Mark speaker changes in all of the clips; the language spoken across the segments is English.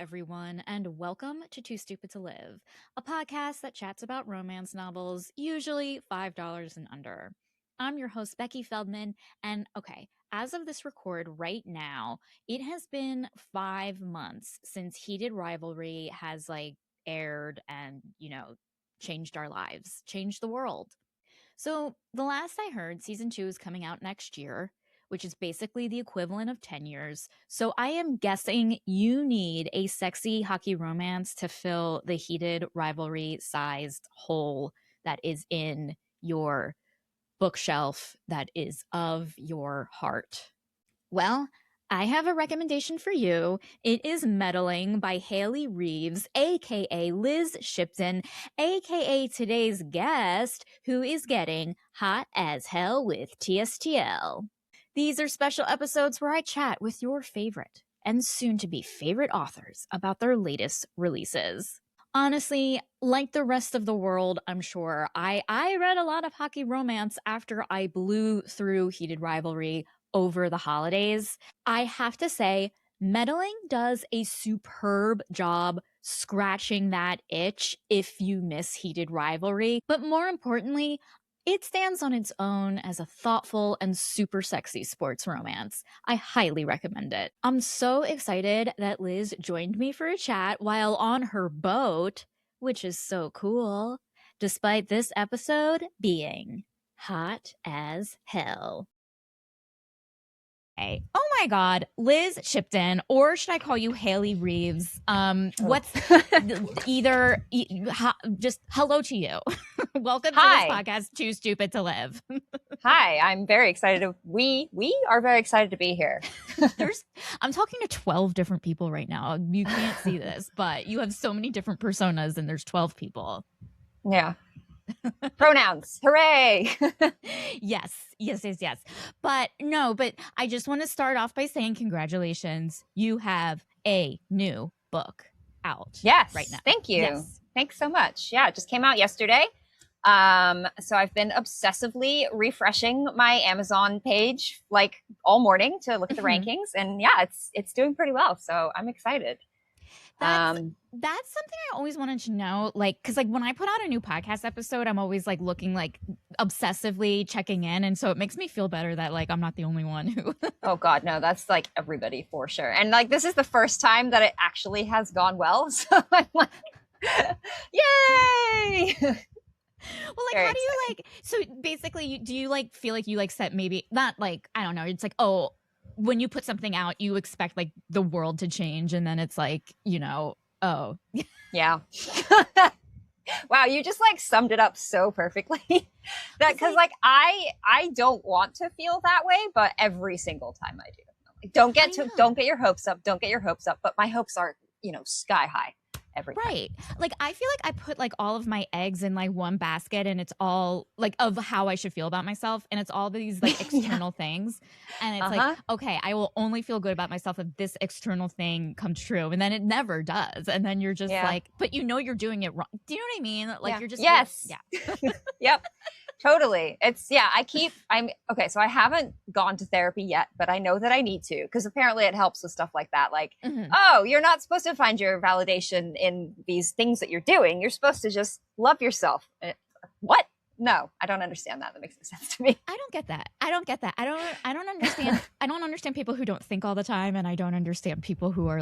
Speaker 1: everyone, and welcome to Too Stupid to Live, a podcast that chats about romance novels, usually $5 and under. I'm your host, Becky Feldman, and okay, as of this record right now, it has been 5 months since Heated Rivalry has aired and, changed our lives, changed the world. So, the last I heard, season 2 is coming out next year, which is basically the equivalent of 10 years. So, I am guessing you need a sexy hockey romance to fill the Heated Rivalry sized hole that is in your bookshelf, that is of your heart. Well, I have a recommendation for you. It is Meddling by Haley Reeves, aka Liz Shipton, aka today's guest, who is getting hot as hell with TSTL. These are special episodes where I chat with your favorite and soon to be favorite authors about their latest releases. Honestly, like the rest of the world, I'm sure, I read a lot of hockey romance after I blew through Heated Rivalry over the holidays. I have to say, Meddling does a superb job scratching that itch if you miss Heated Rivalry. But more importantly, it stands on its own as a thoughtful and super sexy sports romance. I highly recommend it. I'm so excited that Liz joined me for a chat while on her boat, which is so cool, despite this episode being hot as hell. Oh my God, Liz Shipton, or should I call you Haley Reeves? What's just hello to you. Welcome to this podcast, Too Stupid to Live.
Speaker 2: Hi, I'm very excited. We are very excited to be here.
Speaker 1: I'm talking to 12 different people right now. You can't see this, but you have so many different personas, and there's 12 people.
Speaker 2: Yeah. Pronouns. Hooray.
Speaker 1: Yes. But I just want to start off by saying congratulations. You have a new book out.
Speaker 2: Yes.
Speaker 1: Right now.
Speaker 2: Thank you.
Speaker 1: Yes.
Speaker 2: Thanks so much. Yeah, it just came out yesterday. So I've been obsessively refreshing my Amazon page like all morning to look at the rankings, and yeah, it's doing pretty well. So I'm excited.
Speaker 1: That's something I always wanted to know, because when I put out a new podcast episode, I'm always looking obsessively checking in, and so it makes me feel better that I'm not the only one who.
Speaker 2: Oh God, no, that's everybody for sure, and this is the first time that it actually has gone well, so I'm like, yay!
Speaker 1: Well, how do you so basically, do you feel like you set maybe not I don't know, it's oh, when you put something out, you expect the world to change, and then it's oh.
Speaker 2: Yeah. Wow, you just summed it up so perfectly. That because I don't want to feel that way, but every single time I do. Don't get your hopes up. Don't get your hopes up. But my hopes are, sky high. Every time.
Speaker 1: Right. I feel like I put all of my eggs in one basket, and it's all of how I should feel about myself, and it's all these external things, and it's okay, I will only feel good about myself if this external thing comes true, and then it never does, and then you're just but you're doing it wrong. Do you know what I mean? You're just
Speaker 2: yes. Yep. Totally. I'm okay. So I haven't gone to therapy yet, but I know that I need to, because apparently it helps with stuff like that. Oh, you're not supposed to find your validation in these things that you're doing. You're supposed to just love yourself. What? No, I don't understand that. That makes no sense to me.
Speaker 1: I don't get that. I don't understand. I don't understand people who don't think all the time. And I don't understand people who are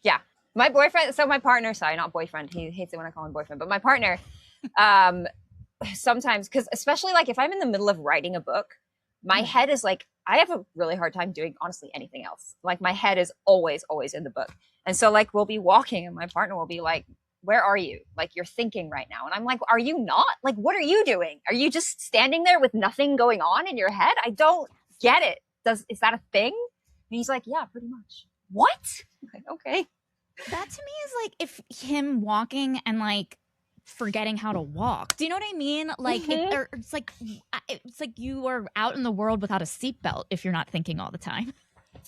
Speaker 2: yeah. My boyfriend. So my partner, sorry, not boyfriend. He hates it when I call him boyfriend, but my partner, sometimes, because especially if I'm in the middle of writing a book, my head is I have a really hard time doing honestly anything else. My head is always in the book, and so we'll be walking and my partner will be where are you? You're thinking right now, and I'm are you not? What are you doing? Are you just standing there with nothing going on in your head? I don't get it. Is that a thing? And he's yeah, pretty much. What? Okay.
Speaker 1: That to me is if him walking and forgetting how to walk. Do you know what I mean? It's you are out in the world without a seatbelt if you're not thinking all the time.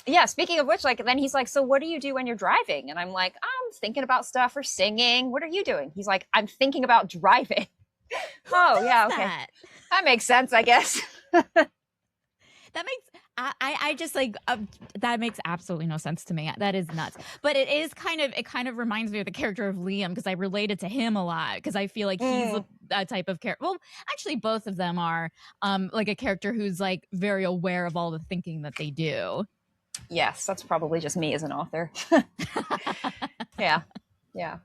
Speaker 2: Yeah, speaking of which, then he's so what do you do when you're driving? And I'm I'm thinking about stuff or singing. What are you doing? He's I'm thinking about driving. Oh, yeah, okay. That makes sense, I guess.
Speaker 1: That makes I just like that makes absolutely no sense to me. That is nuts. But it kind of reminds me of the character of Liam because I related to him a lot because I feel like he's
Speaker 2: Mm.
Speaker 1: a type of character. Well, actually, both of them are like a character who's like very aware of all the thinking that they do.
Speaker 2: Yes, that's probably just me as an author. Yeah. Yeah.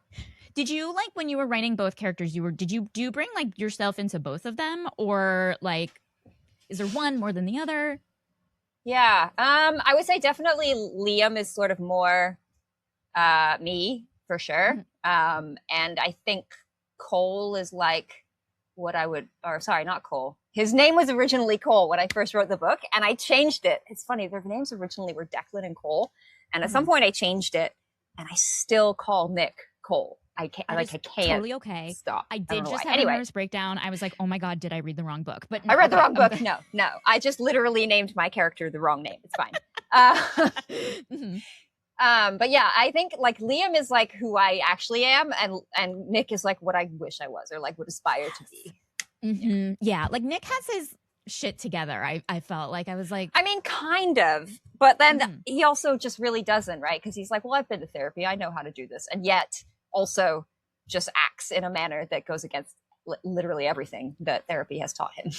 Speaker 1: Did you like when you were writing both characters? Did you bring like yourself into both of them, or like is there one more than the other?
Speaker 2: Yeah. I would say definitely Liam is sort of more me for sure.
Speaker 1: Mhm.
Speaker 2: And I think Cole is like what I would, or sorry, not Cole. His name was originally Cole when I first wrote the book, and I changed it. It's funny, their names originally were Declan and Cole, and at some point I changed it, and I still call Nick Cole. I can't,
Speaker 1: That is
Speaker 2: I can't
Speaker 1: totally okay.
Speaker 2: stop.
Speaker 1: I
Speaker 2: I
Speaker 1: did
Speaker 2: don't know
Speaker 1: just
Speaker 2: why.
Speaker 1: have a
Speaker 2: Anyway,
Speaker 1: nervous breakdown. I was like, oh my God, did I read the wrong book? But
Speaker 2: I read the
Speaker 1: okay,
Speaker 2: wrong book. No, no, I just literally named my character the wrong name. It's fine.
Speaker 1: Mhm.
Speaker 2: But yeah, I think like Liam is like who I actually am, and Nick is like what I wish I was or like would aspire to be.
Speaker 1: Yeah, like Nick has his shit together. I felt like I was like,
Speaker 2: I mean, kind of, but then
Speaker 1: Mhm.
Speaker 2: he also just really doesn't, right? Because he's like, well, I've been to therapy, I know how to do this, and yet also just acts in a manner that goes against literally everything that therapy has taught him.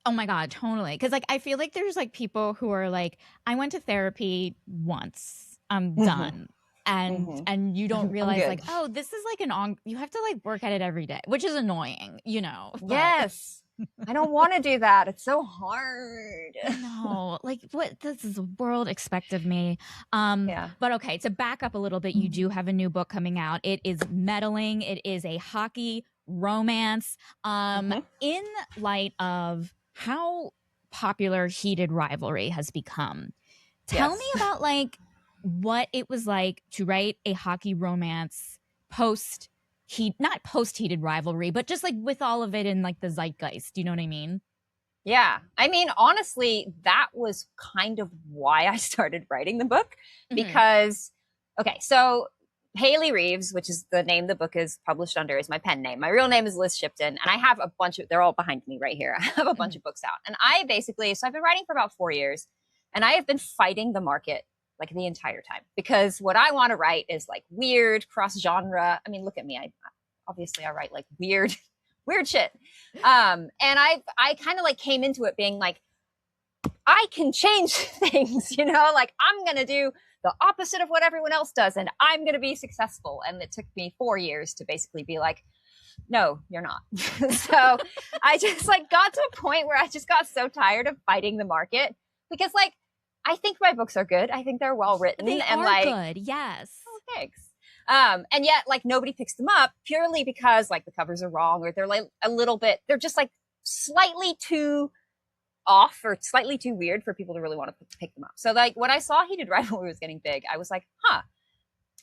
Speaker 1: oh my God, totally. Because like I feel like there's like people who are like, I went to therapy once, I'm done. And you don't
Speaker 2: I'm
Speaker 1: realize
Speaker 2: good.
Speaker 1: like, oh, this is like you have to like work at it every day, which is annoying, you know. But
Speaker 2: Yes. I don't want to do that. It's so hard.
Speaker 1: no, like what does this world expect of me?
Speaker 2: Yeah.
Speaker 1: But okay, to back up a little bit, you do have a new book coming out. It is meddling. It is a hockey romance.
Speaker 2: Mhm.
Speaker 1: In light of how popular heated rivalry has become, tell me
Speaker 2: Yes.
Speaker 1: about like what it was like to write a hockey romance post not post heated rivalry, but just like with all of it in like the zeitgeist. Do you know what I mean?
Speaker 2: Yeah. I mean, honestly, that was kind of why I started writing the book
Speaker 1: Mhm.
Speaker 2: because, okay, so Haley Reeves, which is the name the book is published under, is my pen name. My real name is Liz Shipton, and I have a bunch of, they're all behind me right here. I have a bunch
Speaker 1: Mhm.
Speaker 2: of books out. And I basically, so I've been writing for about 4 years, and I have been fighting the market like the entire time because what I want to write is like weird, cross genre. I mean, look at me. Obviously I write like weird weird shit. And I kind of like came into it being like, I can change things, you know, like I'm going to do the opposite of what everyone else does and I'm going to be successful. And it took me 4 years to basically be like, no, you're not. So I just like got to a point where I just got so tired of fighting the market because like, I think my books are good. I think they're well written
Speaker 1: They
Speaker 2: and
Speaker 1: are
Speaker 2: like,
Speaker 1: good, yes.
Speaker 2: oh, thanks. And yet like nobody picks them up purely because like the covers are wrong or they're like a little bit, they're just like slightly too off or slightly too weird for people to really want to pick them up. So like when I saw Heated Rivalry was getting big, I was like, huh,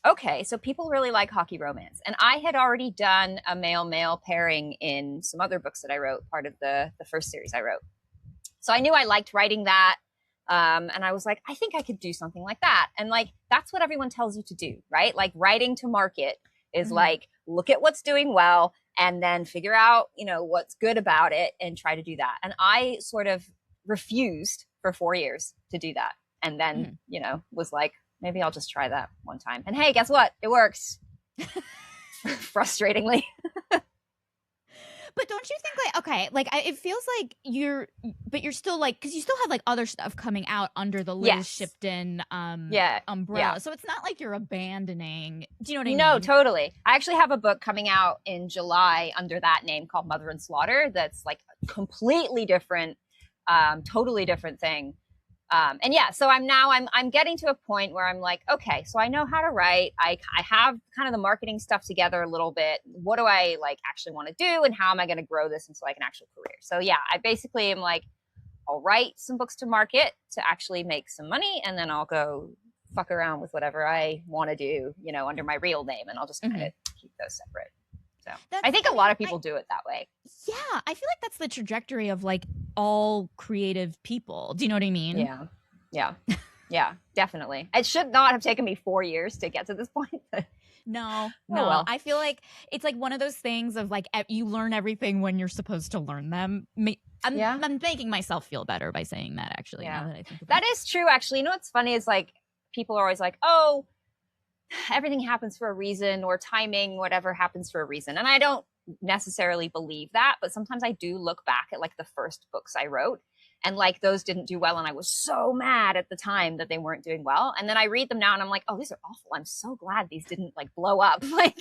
Speaker 2: okay, so people really like hockey romance. And I had already done a male-male pairing in some other books that I wrote, part of the first series I wrote. So I knew I liked writing that. And I was like, I think I could do something like that. And like, that's what everyone tells you to do, right? Like writing to market is like, look at what's doing well and then figure out, you know, what's good about it and try to do that. And I sort of refused for 4 years to do that. And then, you know, was like, maybe I'll just try that one time. And hey, guess what? It works. Frustratingly.
Speaker 1: But don't you think like okay, like it feels like but you're still like because you still have like other stuff coming out under the Liz
Speaker 2: Yes.
Speaker 1: Shipton
Speaker 2: Yeah.
Speaker 1: umbrella,
Speaker 2: Yeah.
Speaker 1: so it's not like you're abandoning. Do you know what I
Speaker 2: No,
Speaker 1: mean?
Speaker 2: totally. I actually have a book coming out in July under that name called Mother and Slaughter. That's like a completely different, totally different thing. And yeah, so I'm getting to a point where I'm like, okay, so I know how to write. I have kind of the marketing stuff together a little bit. What do I like actually want to do, and how am I going to grow this into like an actual career? So yeah, I basically am like, I'll write some books to market to actually make some money, and then I'll go fuck around with whatever I want to do, you know, under my real name, and I'll just kind of keep those separate. So I think a lot of people do it that way.
Speaker 1: Yeah, I feel like that's the trajectory of like all creative people. Do you know what I mean?
Speaker 2: Yeah. Yeah. Yeah, definitely. It should not have taken me 4 years to get to this point.
Speaker 1: No,
Speaker 2: Oh
Speaker 1: no.
Speaker 2: well.
Speaker 1: I feel like it's like one of those things of like you learn everything when you're supposed to learn them.
Speaker 2: Yeah.
Speaker 1: I'm making myself feel better by saying that, actually, now
Speaker 2: Yeah.
Speaker 1: that I think about
Speaker 2: That
Speaker 1: it.
Speaker 2: is true, actually. You know what's funny is like people are always like, oh, everything happens for a reason, or timing, whatever happens for a reason. And I don't necessarily believe that, but sometimes I do look back at like the first books I wrote, and like those didn't do well, and I was so mad at the time that they weren't doing well, and then I read them now and I'm like, oh, these are awful. I'm so glad these didn't like blow up. Like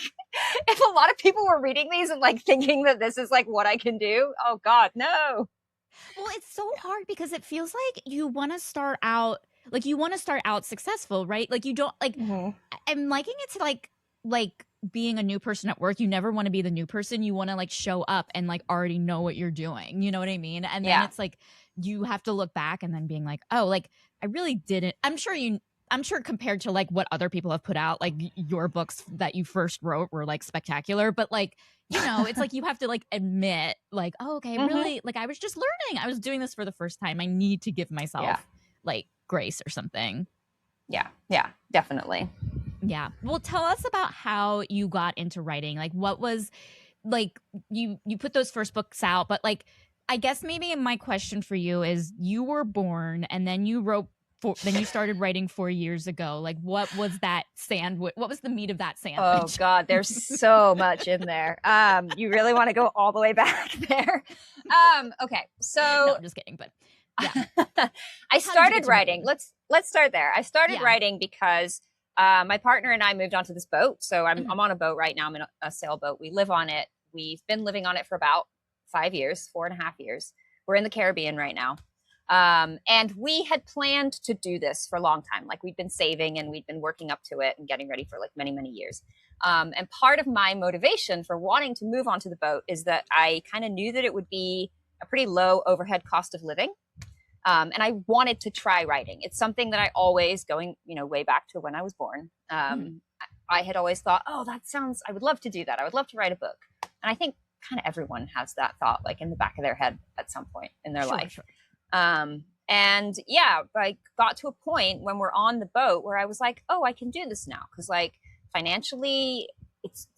Speaker 2: if a lot of people were reading these and like thinking that this is like what I can do, oh god, no.
Speaker 1: Well, it's so hard because it feels like you want to start out successful, right? Like you don't like
Speaker 2: Mm-hmm.
Speaker 1: I'm liking it to like being a new person at work. You never want to be the new person. You want to like show up and like already know what you're doing. You know what I mean? And then
Speaker 2: Yeah.
Speaker 1: it's like you have to look back and then being like, oh, like I really didn't. I'm sure compared to like what other people have put out, like your books that you first wrote were like spectacular, but like it's like you have to like admit like, oh, okay,
Speaker 2: Mm-hmm.
Speaker 1: really, like I was just learning. I was doing this for the first time. I need to give
Speaker 2: Yeah.
Speaker 1: myself like grace or something.
Speaker 2: Yeah. Yeah. Definitely.
Speaker 1: Yeah. Well, tell us about how you got into writing. Like what was like you put those first books out, but like I guess maybe my question for you is you were born and then then you started writing 4 years ago. Like what was that sandwich? What was the meat of that
Speaker 2: Oh
Speaker 1: sandwich?
Speaker 2: God, there's so much in there. You really want to go all the way back there. Okay,
Speaker 1: No,
Speaker 2: so
Speaker 1: I'm just kidding, but yeah.
Speaker 2: I
Speaker 1: How did you get
Speaker 2: started
Speaker 1: to
Speaker 2: writing.
Speaker 1: writing?
Speaker 2: Let's start there. I started
Speaker 1: Yeah.
Speaker 2: writing because my partner and I moved onto this boat. So I'm
Speaker 1: Mhm.
Speaker 2: I'm on a boat right now. I'm in a sailboat. We live on it. We've been living on it for about 5 years, 4.5 years. We're in the Caribbean right now. And we had planned to do this for a long time. Like we'd been saving and we'd been working up to it and getting ready for like many, many years. And part of my motivation for wanting to move onto the boat is that I kind of knew that it would be a pretty low overhead cost of living. And I wanted to try writing. It's something that I always, going, way back to when I was born,
Speaker 1: Mhm.
Speaker 2: I had always thought, oh, I would love to do that. I would love to write a book. And I think kind of everyone has that thought, like in the back of their head at some point in their life.
Speaker 1: Sure.
Speaker 2: And yeah, I got to a point when we're on the boat where I was like, oh, I can do this now. Cause like financially it's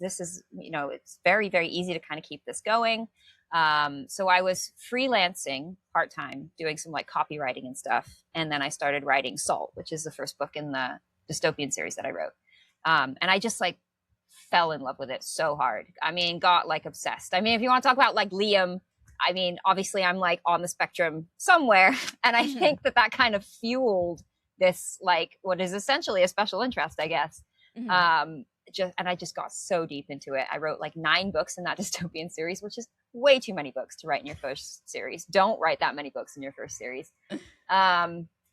Speaker 2: very, very easy to kind of keep this going. So I was freelancing part-time, doing some like copywriting and stuff. And then I started writing Salt, which is the first book in the dystopian series that I wrote. And I just like fell in love with it so hard. I mean, got like obsessed. I mean, if you want to talk about like Liam, I mean, obviously I'm like on the spectrum somewhere. And I think that kind of fueled this, like what is essentially a special interest, I guess.
Speaker 1: Mhm.
Speaker 2: And I just got so deep into it. I wrote like 9 books in that dystopian series, which is way too many books to write in your first series. Don't write that many books in your first series.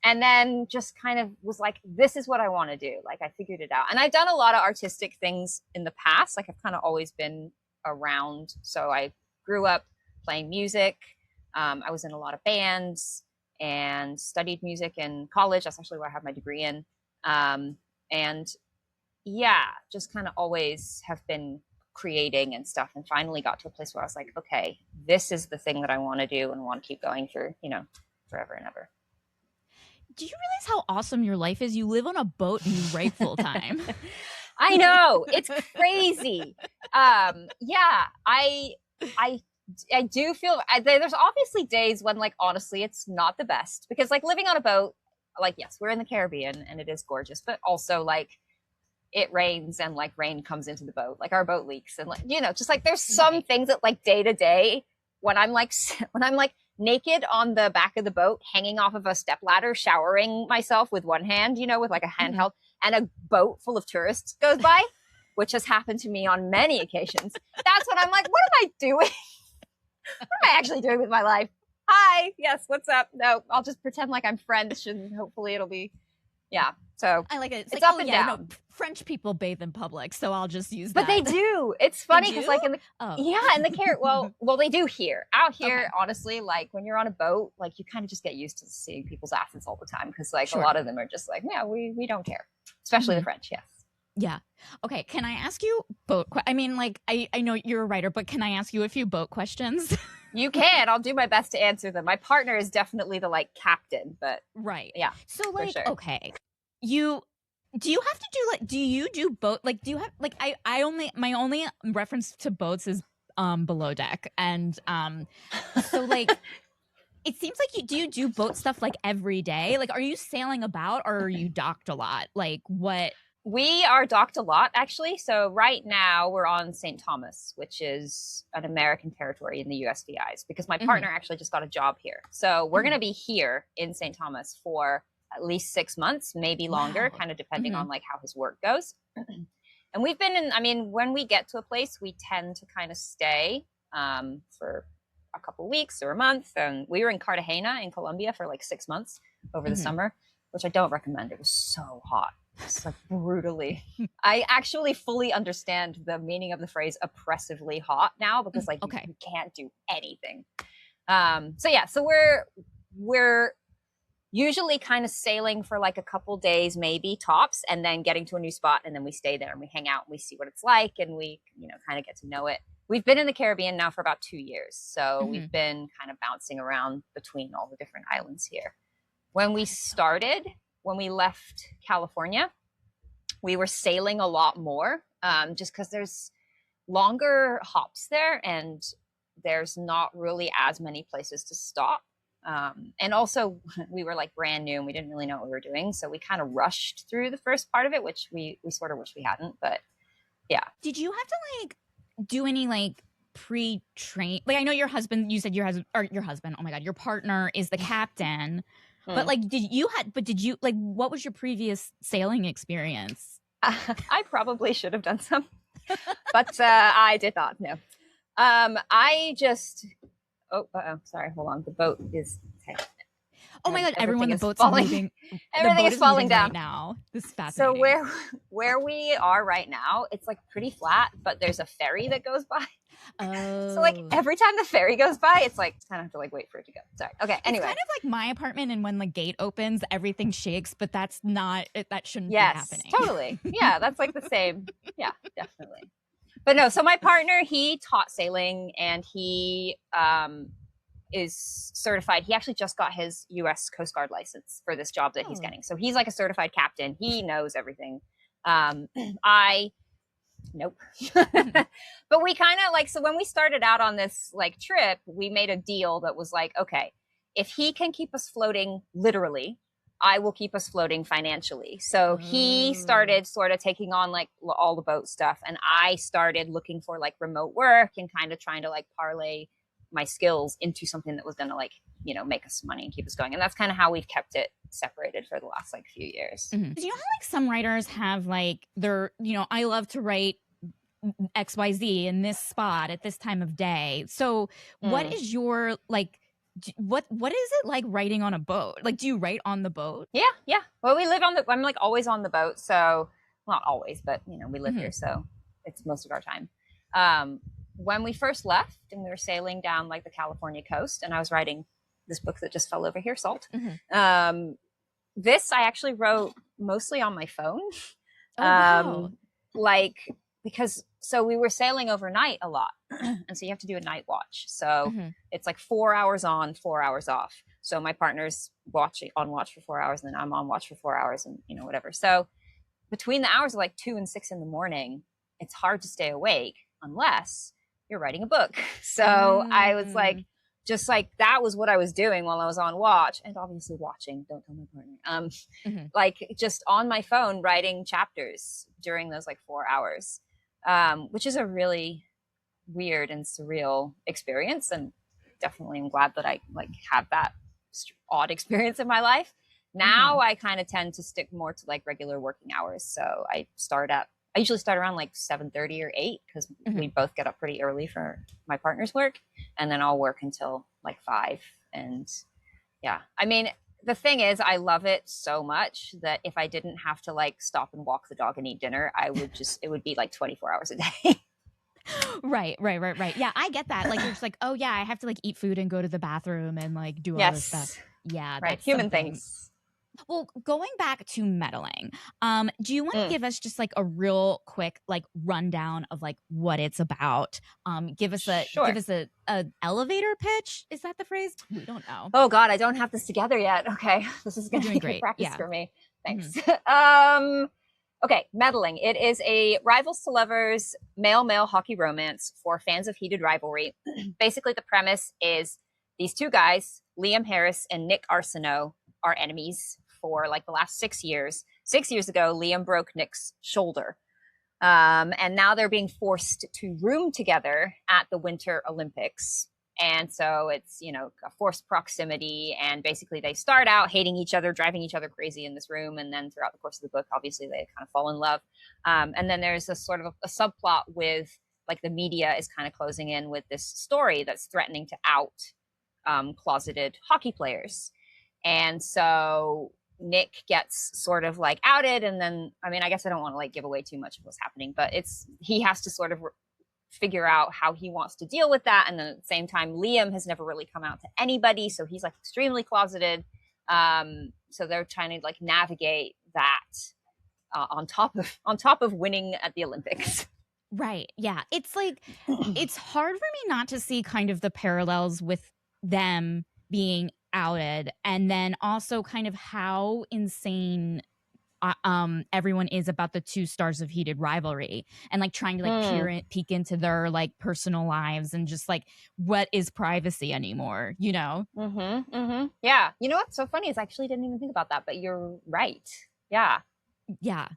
Speaker 2: And then just kind of was like, this is what I want to do. Like I figured it out. And I've done a lot of artistic things in the past. Like I've kind of always been around. So I grew up playing music. I was in a lot of bands and studied music in college. That's actually what I have my degree in. And yeah, just kind of always have been creating and stuff, and finally got to a place where I was like, okay, this is the thing that I want to do and want to keep going for, forever and ever.
Speaker 1: Do you realize how awesome your life is? You live on a boat and you write full time.
Speaker 2: I know, it's crazy. Yeah, I do feel there's obviously days when like honestly it's not the best, because like living on a boat, like yes, we're in the Caribbean and it is gorgeous, but also like it rains and like rain comes into the boat, like our boat leaks, and like just like there's some things that like day to day when I'm like naked on the back of the boat hanging off of a step ladder showering myself with one hand, with like a handheld, and a boat full of tourists goes by, which has happened to me on many occasions. That's when I'm like, what am I doing? What am I actually doing with my life? Hi, yes, what's up? No, I'll just pretend like I'm French and hopefully it'll be, yeah. So
Speaker 1: I like it.
Speaker 2: It's
Speaker 1: like,
Speaker 2: up and down.
Speaker 1: No, French people bathe in public, so I'll just use
Speaker 2: that. But they do. It's funny because like in the in the Caribbean, well they do here. Out here, honestly, like when you're on a boat, like you kind of just get used to seeing people's asses all the time, because like a lot of them are just like, yeah, we don't care, especially the French. Yes.
Speaker 1: Yeah. Okay. Can I ask you boat? I mean, like I know you're a writer, but can I ask you a few boat questions?
Speaker 2: You can. I'll do my best to answer them. My partner is definitely the like captain, but
Speaker 1: right.
Speaker 2: Yeah.
Speaker 1: So like,
Speaker 2: sure.
Speaker 1: okay, you Do you have to do like, do you do boat? Like, do you have like, my only reference to boats is below deck. And so like, it seems like you do boat stuff like every day. Like, are you sailing about or are you docked a lot? Like, what?
Speaker 2: We are docked a lot, actually. So right now we're on St. Thomas, which is an American territory in the USVIs, because my partner actually just got a job here. So we're going to be here in St. Thomas for at least 6 months, maybe longer, kind of depending on like how his work goes. And we've been in, I mean, when we get to a place, we tend to kind of stay for a couple weeks or a month. And we were in Cartagena in Colombia for like 6 months over the summer, which I don't recommend. It was so hot. It's like brutally. I actually fully understand the meaning of the phrase oppressively hot now, because like you can't do anything. So yeah, so we're usually kind of sailing for like a couple days, maybe tops, and then getting to a new spot, and then we stay there and we hang out and we see what it's like, and we, you know, kind of get to know it. We've been in the Caribbean now for about 2 years, so we've been kind of bouncing around between all the different islands here. When we left California, we were sailing a lot more, just because there's longer hops there and there's not really as many places to stop. And also we were like brand new and we didn't really know what we were doing. So we kind of rushed through the first part of it, which we sort of wish we hadn't, but yeah.
Speaker 1: Did you have to like do any like pre-train? Like, I know your husband, you said your husband, oh my God, your partner is the captain. But like, did you like, what was your previous sailing experience?
Speaker 2: I probably should have done some, but I did not. No. I just, sorry, hold on. The boat is, okay.
Speaker 1: Oh my God, everyone, the boat's moving.
Speaker 2: Everything is falling down
Speaker 1: right now. This is fascinating.
Speaker 2: So where we are right now, it's like pretty flat, but there's a ferry that goes by. Oh. So like every time the ferry goes by, it's like kind of have to like wait for it to go. Sorry. Okay. Anyway,
Speaker 1: it's kind of like my apartment, and when the gate opens, everything shakes. But that's not. That shouldn't be happening.
Speaker 2: Totally. Yeah, that's like the same. Yeah, definitely. But no. So my partner, he taught sailing, and he is certified. He actually just got his U.S. Coast Guard license for this job that he's getting. So he's like a certified captain. He knows everything. Nope. But we kind of like, so when we started out on this like trip, we made a deal that was like, okay, if he can keep us floating literally, I will keep us floating financially. So he started sort of taking on like all the boat stuff, and I started looking for like remote work and kind of trying to like parlay my skills into something that was going to like, you know, make us some money and keep us going. And that's kind of how we've kept it separated for the last like few years.
Speaker 1: Do you know how like some writers have like their, you know, I love to write XYZ in this spot at this time of day. So what is your like, what is it like writing on a boat? Like, do you write on the boat?
Speaker 2: Yeah. Well, we live on I'm like always on the boat. So not always, but you know, we live here. So it's most of our time. When we first left and we were sailing down like the California coast, and I was writing this book that just fell over here, Salt. This I actually wrote mostly on my phone. Wow. Like, because so we were sailing overnight a lot. And so you have to do a night watch. So it's like 4 hours on, 4 hours off. So my partner's on watch for 4 hours, and then I'm on watch for 4 hours, and you know, whatever. So between the hours of like 2 and 6 in the morning, it's hard to stay awake unless you're writing a book. So I was like, just like, that was what I was doing while I was on watch, and obviously watching, don't tell my partner, like just on my phone, writing chapters during those like 4 hours, which is a really weird and surreal experience. And definitely I'm glad that I like have that odd experience in my life. Now I kind of tend to stick more to like regular working hours. So I usually start around like 7:30 or 8, because we both get up pretty early for my partner's work, and then I'll work until like 5. And yeah, I mean, the thing is, I love it so much that if I didn't have to like stop and walk the dog and eat dinner, I would just, it would be like 24 hours a day.
Speaker 1: Right. Yeah, I get that. Like, you're just like, oh yeah, I have to like eat food and go to the bathroom and like do all this stuff. Yeah,
Speaker 2: right. Human things.
Speaker 1: Well, going back to meddling, do you want to give us just like a real quick like rundown of like what it's about? Give us a elevator pitch. Is that the phrase? We don't know.
Speaker 2: Oh God, I don't have this together yet. Okay, this is going to be great practice for me. Thanks. Okay, Meddling. It is a rivals to lovers male-male hockey romance for fans of heated rivalry. Basically, the premise is these two guys, Liam Harris and Nick Arsenault, are enemies for like the last 6 years. 6 years ago, Liam broke Nick's shoulder. And now they're being forced to room together at the Winter Olympics. And so it's, you know, a forced proximity. And basically they start out hating each other, driving each other crazy in this room. And then throughout the course of the book, obviously they kind of fall in love. And then there's a sort of a subplot with like the media is kind of closing in with this story that's threatening to out closeted hockey players. And so Nick gets sort of like outed, and then I mean, I guess I don't want to like give away too much of what's happening, but he has to sort of figure out how he wants to deal with that. And then at the same time, Liam has never really come out to anybody, so he's like extremely closeted. So they're trying to like navigate that on top of winning at the Olympics.
Speaker 1: Right. Yeah. It's like, it's hard for me not to see kind of the parallels with them being outed, and then also kind of how insane everyone is about the two stars of heated rivalry, and like trying to like peek into their like personal lives, and just like what is privacy anymore, you know?
Speaker 2: Yeah. You know what's so funny is I actually didn't even think about that, but you're right. Yeah.
Speaker 1: Yeah.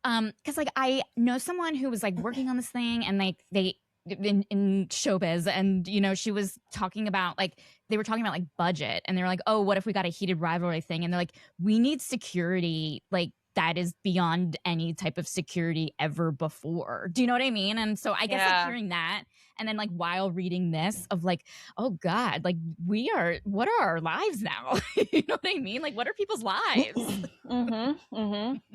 Speaker 1: Because like I know someone who was like working on this thing, and like they in showbiz, and you know, she was talking about like they were talking about like budget, and they were like, oh, what if we got a heated rivalry thing? And they're like, we need security like that is beyond any type of security ever before. Do you know what I mean? And so I guess like hearing that, and then like while reading this of like, oh God, like what are our lives now? You know what I mean? Like, what are people's lives?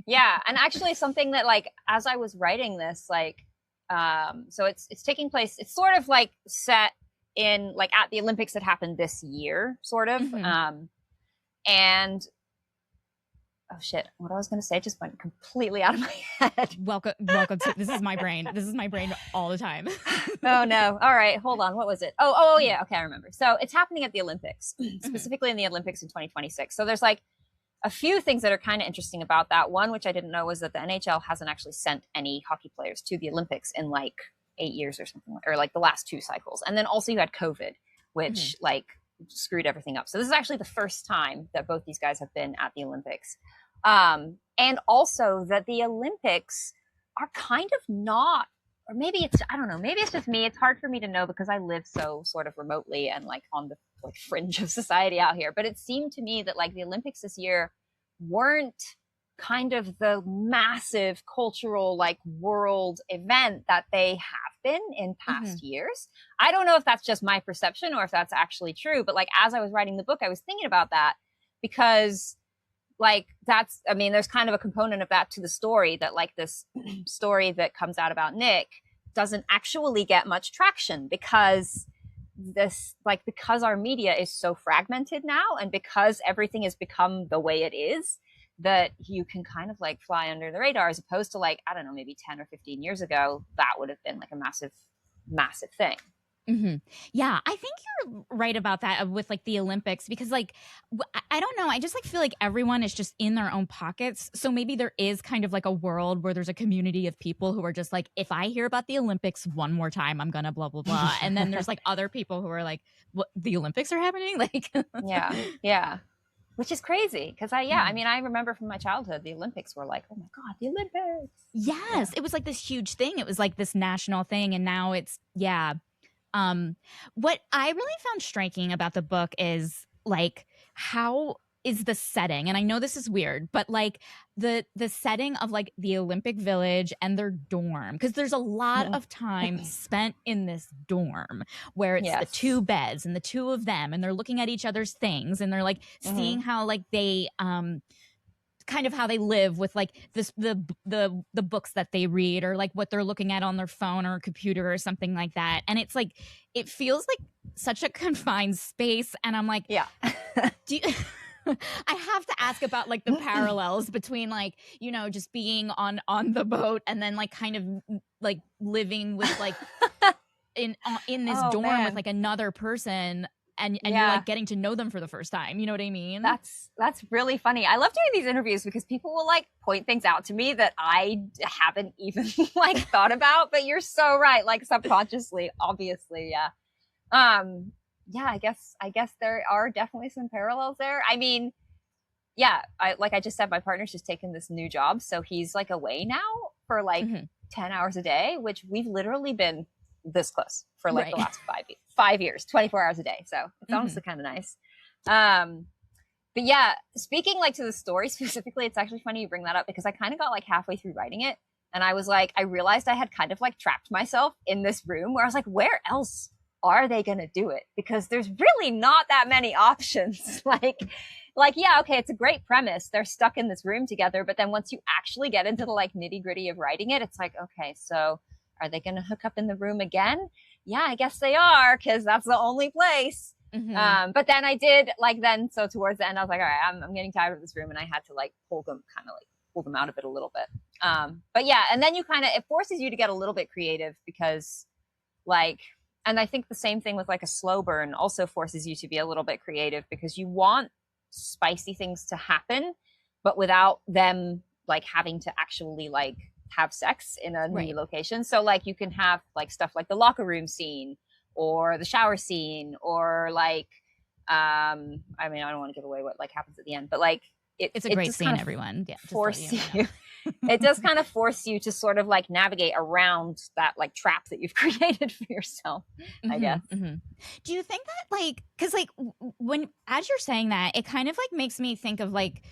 Speaker 2: Yeah. And actually something that like, as I was writing this, like, so it's taking place, it's sort of like set in like at the Olympics that happened this year, sort of. And oh shit, what I was going to say just went completely out of my head.
Speaker 1: Welcome to, this is my brain all the time.
Speaker 2: Oh no. All right, hold on. What was it? Oh yeah. Okay, I remember. So it's happening at the Olympics, specifically in the Olympics in 2026. So there's like a few things that are kind of interesting about that. One, which I didn't know, was that the NHL hasn't actually sent any hockey players to the Olympics in like 8 years or something, or like the last two cycles. And then also you had COVID, which like screwed everything up. So this is actually the first time that both these guys have been at the Olympics. And also that the Olympics are kind of not, or maybe it's, I don't know, maybe it's just me. It's hard for me to know because I live so sort of remotely and like on the like fringe of society out here. But it seemed to me that like the Olympics this year weren't kind of the massive cultural like world event that they have been in past years. I don't know if that's just my perception or if that's actually true, but like as I was writing the book, I was thinking about that because like that's, I mean, there's kind of a component of that to the story, that like this story that comes out about Nick doesn't actually get much traction because our media is so fragmented now, and because everything has become the way it is, that you can kind of like fly under the radar, as opposed to like, I don't know, maybe 10 or 15 years ago, that would have been like a massive, massive thing.
Speaker 1: Yeah, I think you're right about that with like the Olympics, because like I don't know, I just like feel like everyone is just in their own pockets. So maybe there is kind of like a world where there's a community of people who are just like, if I hear about the Olympics one more time, I'm gonna blah blah blah. And then there's like other people who are like, what, the Olympics are happening? Like
Speaker 2: yeah. Which is crazy because I mean, I remember from my childhood, the Olympics were like, oh my God, the Olympics.
Speaker 1: Yes, it was like this huge thing. It was like this national thing, and now it's what I really found striking about the book is like how is the setting, and I know this is weird, but like the setting of like the Olympic Village and their dorm, because there's a lot of time spent in this dorm where it's the two beds and the two of them, and they're looking at each other's things, and they're like seeing how like they kind of how they live with like this the books that they read, or like what they're looking at on their phone or computer or something like that. And it's like it feels like such a confined space, and I'm like, do you I have to ask about like the parallels between like, you know, just being on the boat and then like kind of like living with like in this dorm with like another person. and you're
Speaker 2: Yeah.
Speaker 1: like getting to know them for the first time. You know what I mean?
Speaker 2: That's really funny. I love doing these interviews because people will like point things out to me that I haven't even like thought about, but you're so right. Like subconsciously, obviously. Yeah. Yeah, I guess there are definitely some parallels there. I mean, yeah, I just said, my partner's just taken this new job, so he's like away now for like
Speaker 1: Mm-hmm.
Speaker 2: 10 hours a day, which we've literally been this close for like
Speaker 1: Right.
Speaker 2: the last 5 years, 24 hours a day. So it's honestly kind of nice. But yeah, speaking like to the story specifically, it's actually funny you bring that up because I kind of got like halfway through writing it and I was like, I realized I had kind of like trapped myself in this room where I was like, where else are they going to do it? Because there's really not that many options. like, yeah, okay, it's a great premise. They're stuck in this room together. But then once you actually get into the like nitty gritty of writing it, it's like, okay, so are they going to hook up in the room again? Yeah, I guess they are because that's the only place.
Speaker 1: Mm-hmm.
Speaker 2: But then I did like then so towards the end I was like, all right, I'm getting tired of this room, and I had to like pull them out of it a little bit. But yeah, and then you kind of, it forces you to get a little bit creative because like, and I think the same thing with like a slow burn also forces you to be a little bit creative because you want spicy things to happen, but without them like having to actually like have sex in a new location. So like you can have like stuff like the locker room scene or the shower scene or like I mean, I don't want to give away what like happens at the end, but like
Speaker 1: it's a great scene, everyone. Yeah,
Speaker 2: force you it does kind of force you to sort of like navigate around that like trap that you've created for yourself, I guess.
Speaker 1: Do you think that like, because like when as you're saying that, it kind of like makes me think of like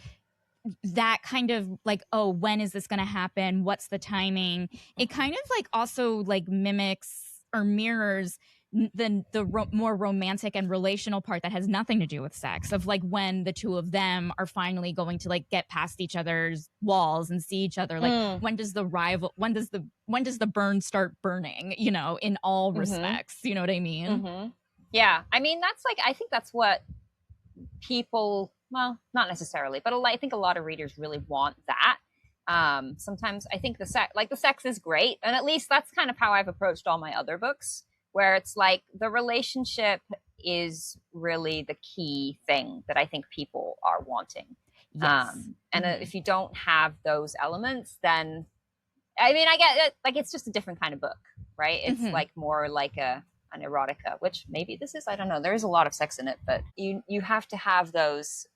Speaker 1: that kind of like, oh, when is this going to happen? What's the timing? It kind of like also like mimics or mirrors the more romantic and relational part that has nothing to do with sex, of like when the two of them are finally going to like get past each other's walls and see each other. Like when does the burn start burning, you know, in all respects, you know what I mean?
Speaker 2: Yeah, I mean, that's like, I think that's what people, well, not necessarily, but I think a lot of readers really want that. Sometimes I think the sex is great, and at least that's kind of how I've approached all my other books, where it's like the relationship is really the key thing that I think people are wanting.
Speaker 1: Yes.
Speaker 2: And if you don't have those elements, then I mean, I get it, like it's just a different kind of book, right? It's like more like an erotica, which maybe this is, I don't know. There is a lot of sex in it, but you have to have those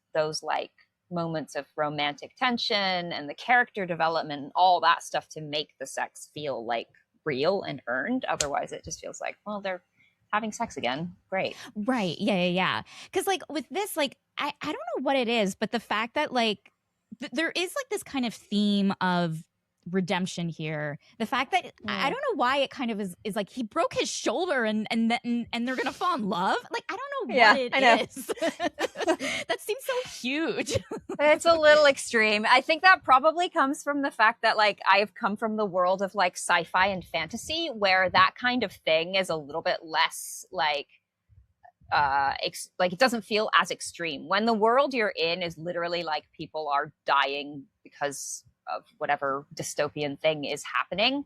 Speaker 2: like moments of romantic tension and the character development and all that stuff to make the sex feel like real and earned. Otherwise it just feels like, well, they're having sex again. Great.
Speaker 1: Right. Yeah. Because like with this, like I don't know what it is, but the fact that like there is like this kind of theme of redemption here. The fact that I don't know why it kind of is like he broke his shoulder and they're gonna fall in love. Like I don't know what it is. That seems so huge.
Speaker 2: It's a little extreme. I think that probably comes from the fact that like I've come from the world of like sci-fi and fantasy where that kind of thing is a little bit less like like it doesn't feel as extreme when the world you're in is literally like people are dying because of whatever dystopian thing is happening.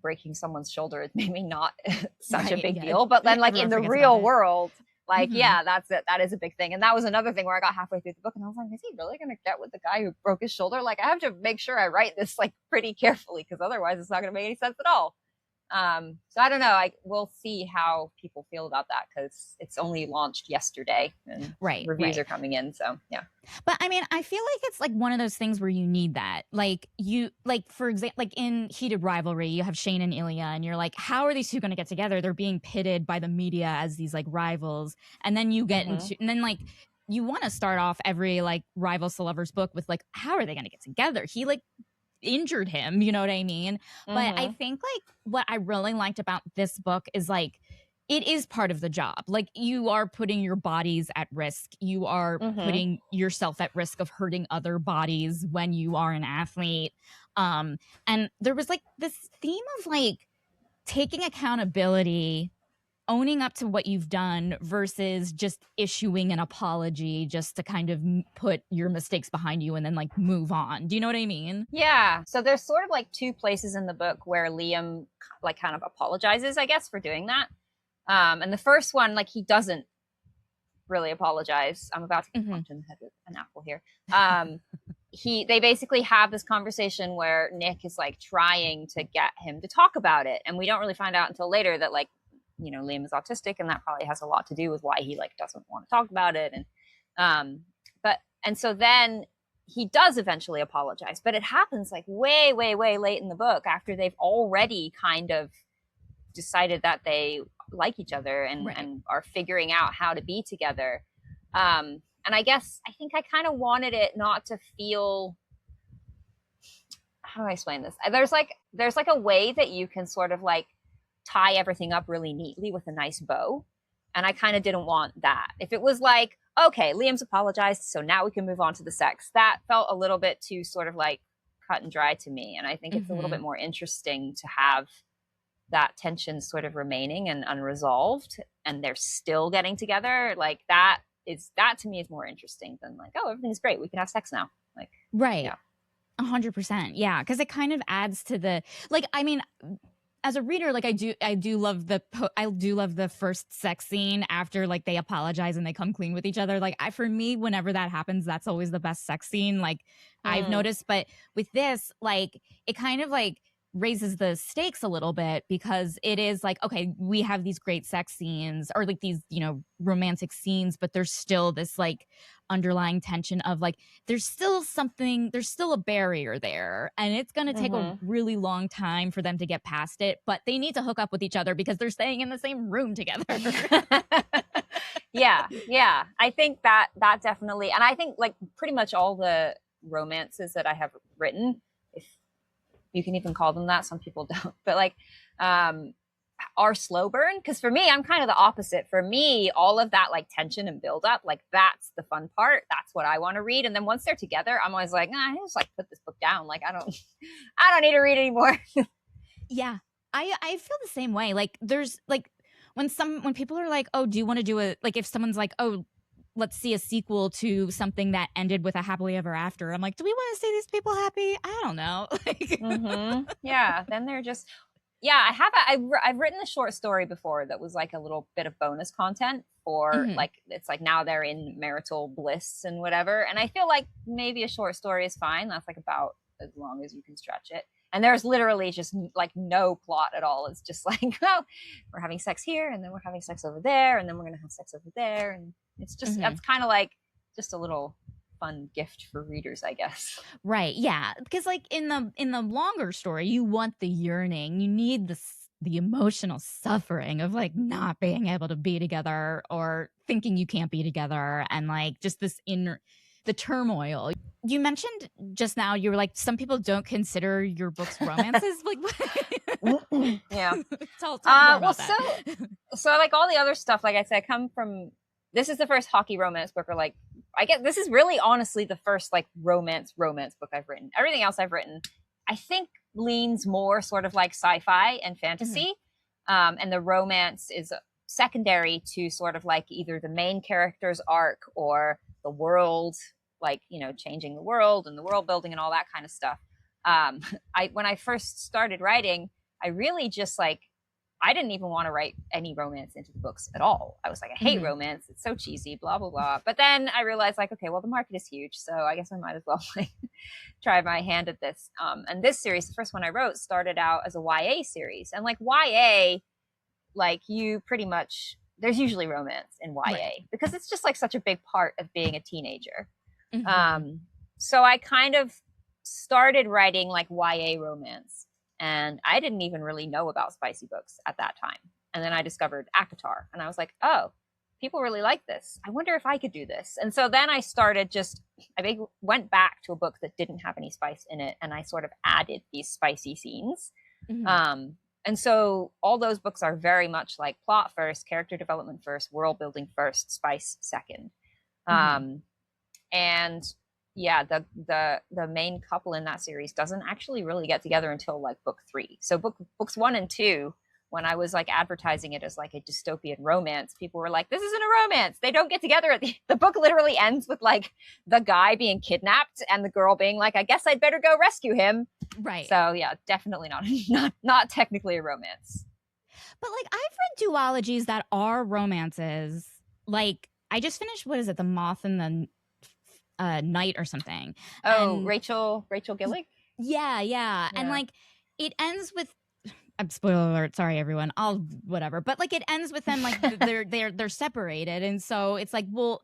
Speaker 2: Breaking someone's shoulder is maybe not such a big deal, but then like in the real world, like yeah, that's it. That is a big thing. And that was another thing where I got halfway through the book and I was like, is he really gonna get with the guy who broke his shoulder? Like I have to make sure I write this like pretty carefully because otherwise it's not gonna make any sense at all. So I don't know. We'll see how people feel about that because it's only launched yesterday and reviews are coming in. So yeah.
Speaker 1: But I mean, I feel like it's like one of those things where you need that. Like for example, like in Heated Rivalry, you have Shane and Ilya, and you're like, how are these two going to get together? They're being pitted by the media as these like rivals, and then you get into, and then like you want to start off every like rivals to lovers book with like, how are they going to get together? He like injured him, you know what I mean? But I think like what I really liked about this book is like it is part of the job. Like you are putting your bodies at risk. You are putting yourself at risk of hurting other bodies when you are an athlete. And there was like this theme of like taking accountability, owning up to what you've done versus just issuing an apology just to kind of put your mistakes behind you and then like move on. Do you know what I mean?
Speaker 2: Yeah. So there's sort of like two places in the book where Liam like kind of apologizes, I guess, for doing that. And the first one, like he doesn't really apologize. I'm about to get
Speaker 1: Mm-hmm.
Speaker 2: punched in the head with an apple here. They basically have this conversation where Nick is like trying to get him to talk about it, and we don't really find out until later that like, you know, Liam is autistic, and that probably has a lot to do with why he like doesn't want to talk about it. And and so then he does eventually apologize, but it happens like way, way, way late in the book after they've already kind of decided that they like each other and are figuring out how to be together. And I think I kind of wanted it not to feel, how do I explain this? There's like a way that you can sort of like tie everything up really neatly with a nice bow. And I kind of didn't want that. If it was like, okay, Liam's apologized, so now we can move on to the sex, that felt a little bit too sort of like cut and dry to me. And I think it's a little bit more interesting to have that tension sort of remaining and unresolved, and they're still getting together. Like that to me is more interesting than like, oh, everything's great, we can have sex now. Like,
Speaker 1: right.
Speaker 2: Yeah.
Speaker 1: 100%. Yeah. Because it kind of adds to the, like, I mean, as a reader, like I do love the first sex scene after like they apologize and they come clean with each other. Like for me, whenever that happens, that's always the best sex scene. Like I've noticed, but with this, like it kind of like raises the stakes a little bit, because it is like, okay, we have these great sex scenes or like these, you know, romantic scenes, but there's still this like underlying tension of like there's still a barrier there, and it's going to take a really long time for them to get past it, but they need to hook up with each other because they're staying in the same room together.
Speaker 2: Yeah, I think that definitely, and I think like pretty much all the romances that I have written, if you can even call them that, some people don't, but like are slow burn. Because for me, I'm kind of the opposite. For me, all of that like tension and build up, like that's the fun part. That's what I want to read. And then once they're together, I'm always like, I just like put this book down. Like I don't need to read anymore.
Speaker 1: Yeah, I feel the same way. Like there's like when people are like, oh, do you want to do a, like if someone's like, oh, let's see a sequel to something that ended with a happily ever after, I'm like, do we want to see these people happy? I don't know.
Speaker 2: Yeah, then they're just, yeah, I've written a short story before that was like a little bit of bonus content for like, it's like now they're in marital bliss and whatever. And I feel like maybe a short story is fine. That's like about as long as you can stretch it. And there's literally just like no plot at all. It's just like, oh, we're having sex here, and then we're having sex over there, and then we're going to have sex over there. And it's just, that's kind of like just a little fun gift for readers, I guess.
Speaker 1: Right. Yeah. Because like in the longer story, you want the yearning, you need the emotional suffering of like not being able to be together or thinking you can't be together, and like just this the turmoil. You mentioned just now, you were like, some people don't consider your books romances. Like,
Speaker 2: yeah.
Speaker 1: Tell more about that.
Speaker 2: So like all the other stuff, like I said, this is the first hockey romance book, or like, I guess this is really honestly the first like romance book I've written. Everything else I've written, I think, leans more sort of like sci-fi and fantasy. And the romance is secondary to sort of like either the main character's arc or the world, like, you know, changing the world and the world building and all that kind of stuff. When I first started writing, I really just like, I didn't even want to write any romance into the books at all. I was like, I hate romance. It's so cheesy, blah, blah, blah. But then I realized like, okay, well, the market is huge, so I guess I might as well like try my hand at this. And this series, the first one I wrote, started out as a YA series. And like YA, like you pretty much, there's usually romance in YA because it's just like such a big part of being a teenager. So I kind of started writing like YA romance. And I didn't even really know about spicy books at that time. And then I discovered ACOTAR, and I was like, oh, people really like this. I wonder if I could do this. And so then I started I went back to a book that didn't have any spice in it, and I sort of added these spicy scenes. And so all those books are very much like plot first, character development first, world building first, spice second. And yeah, the main couple in that series doesn't actually really get together until like book 3. So books 1 and 2, when I was like advertising it as like a dystopian romance, people were like, this isn't a romance. They don't get together. The book literally ends with like the guy being kidnapped and the girl being like, I guess I'd better go rescue him.
Speaker 1: Right.
Speaker 2: So yeah, definitely not technically a romance.
Speaker 1: But like I've read duologies that are romances, like I just finished, what is it, The Moth and the Night or something.
Speaker 2: Oh,
Speaker 1: And
Speaker 2: Rachel Gillick.
Speaker 1: yeah. And
Speaker 2: Yeah.
Speaker 1: like it ends with, spoiler alert, sorry everyone, I'll whatever. But like it ends with them like they're separated. And so it's like, well,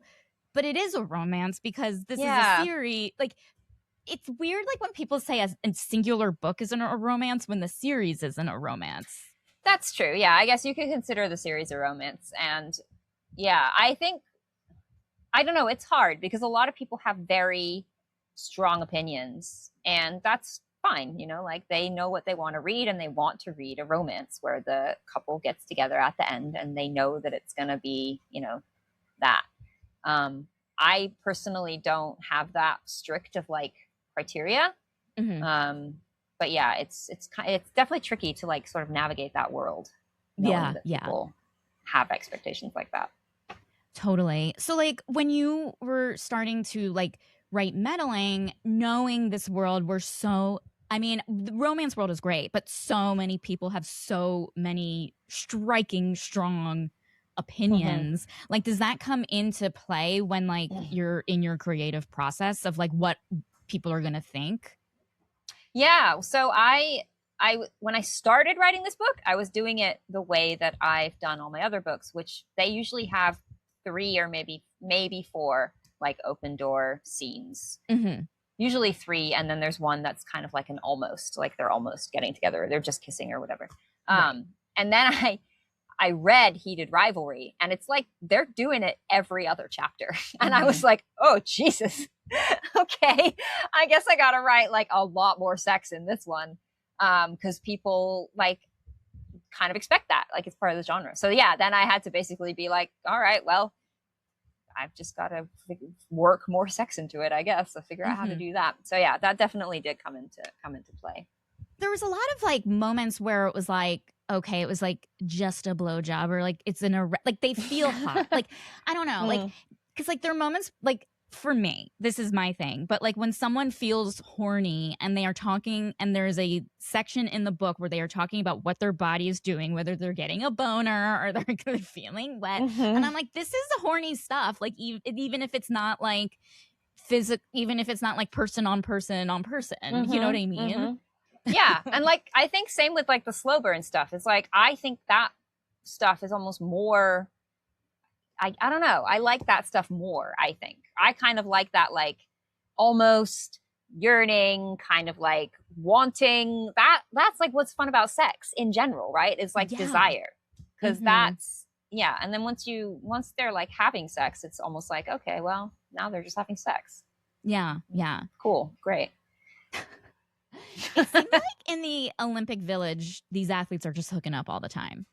Speaker 1: but it is a romance because this is a
Speaker 2: Yeah.
Speaker 1: series. Like it's weird like when people say a singular book isn't a romance when the series isn't a romance.
Speaker 2: That's true. Yeah, I guess you could consider the series a romance. And yeah, I think, I don't know, it's hard because a lot of people have very strong opinions, and that's fine. You know, like they know what they want to read, and they want to read a romance where the couple gets together at the end and they know that it's going to be, you know, that. Um, I personally don't have that strict of like criteria.
Speaker 1: Mm-hmm.
Speaker 2: But yeah, it's definitely tricky to like sort of navigate that world, knowing that people have expectations like that.
Speaker 1: Totally. So like when you were starting to like write meddling, knowing this world were so, I mean, the romance world is great, but so many people have so many striking, strong opinions. Like, does that come into play when like you're in your creative process of like what people are gonna think?
Speaker 2: Yeah. So when I started writing this book, I was doing it the way that I've done all my other books, which they usually have 3 or maybe 4 like open door scenes.
Speaker 1: Mm-hmm.
Speaker 2: Usually 3, and then there's one that's kind of like an almost, like they're almost getting together, they're just kissing or whatever.
Speaker 1: Right.
Speaker 2: And then I read Heated Rivalry, and it's like they're doing it every other chapter. And I was like, oh, Jesus. Okay. I guess I got to write like a lot more sex in this one. Because people like kind of expect that, like it's part of the genre. So yeah, then I had to basically be like, all right, well, I've just got to work more sex into it, I guess. So figure out how to do that. So yeah, that definitely did come into play.
Speaker 1: There was a lot of like moments where it was like, okay, it was like just a blowjob, or like it's like they feel hot. Like I don't know, like because like there are moments like for me, this is my thing, but like when someone feels horny and they are talking, and there's a section in the book where they are talking about what their body is doing, whether they're getting a boner or they're feeling wet, and I'm like, this is the horny stuff. Like even if it's not like physical, even if it's not like person on person on person, you know what I mean?
Speaker 2: Yeah. And like I think same with like the slow burn stuff. It's like I think that stuff is almost more, I don't know, I like that stuff more. I think I kind of like that, like almost yearning, kind of like wanting that's like what's fun about sex in general, right? Is like desire, because that's yeah. And then once they're like having sex, it's almost like, okay, well, now they're just having sex.
Speaker 1: Yeah
Speaker 2: Cool, great.
Speaker 1: It seems like in the Olympic Village, these athletes are just hooking up all the time.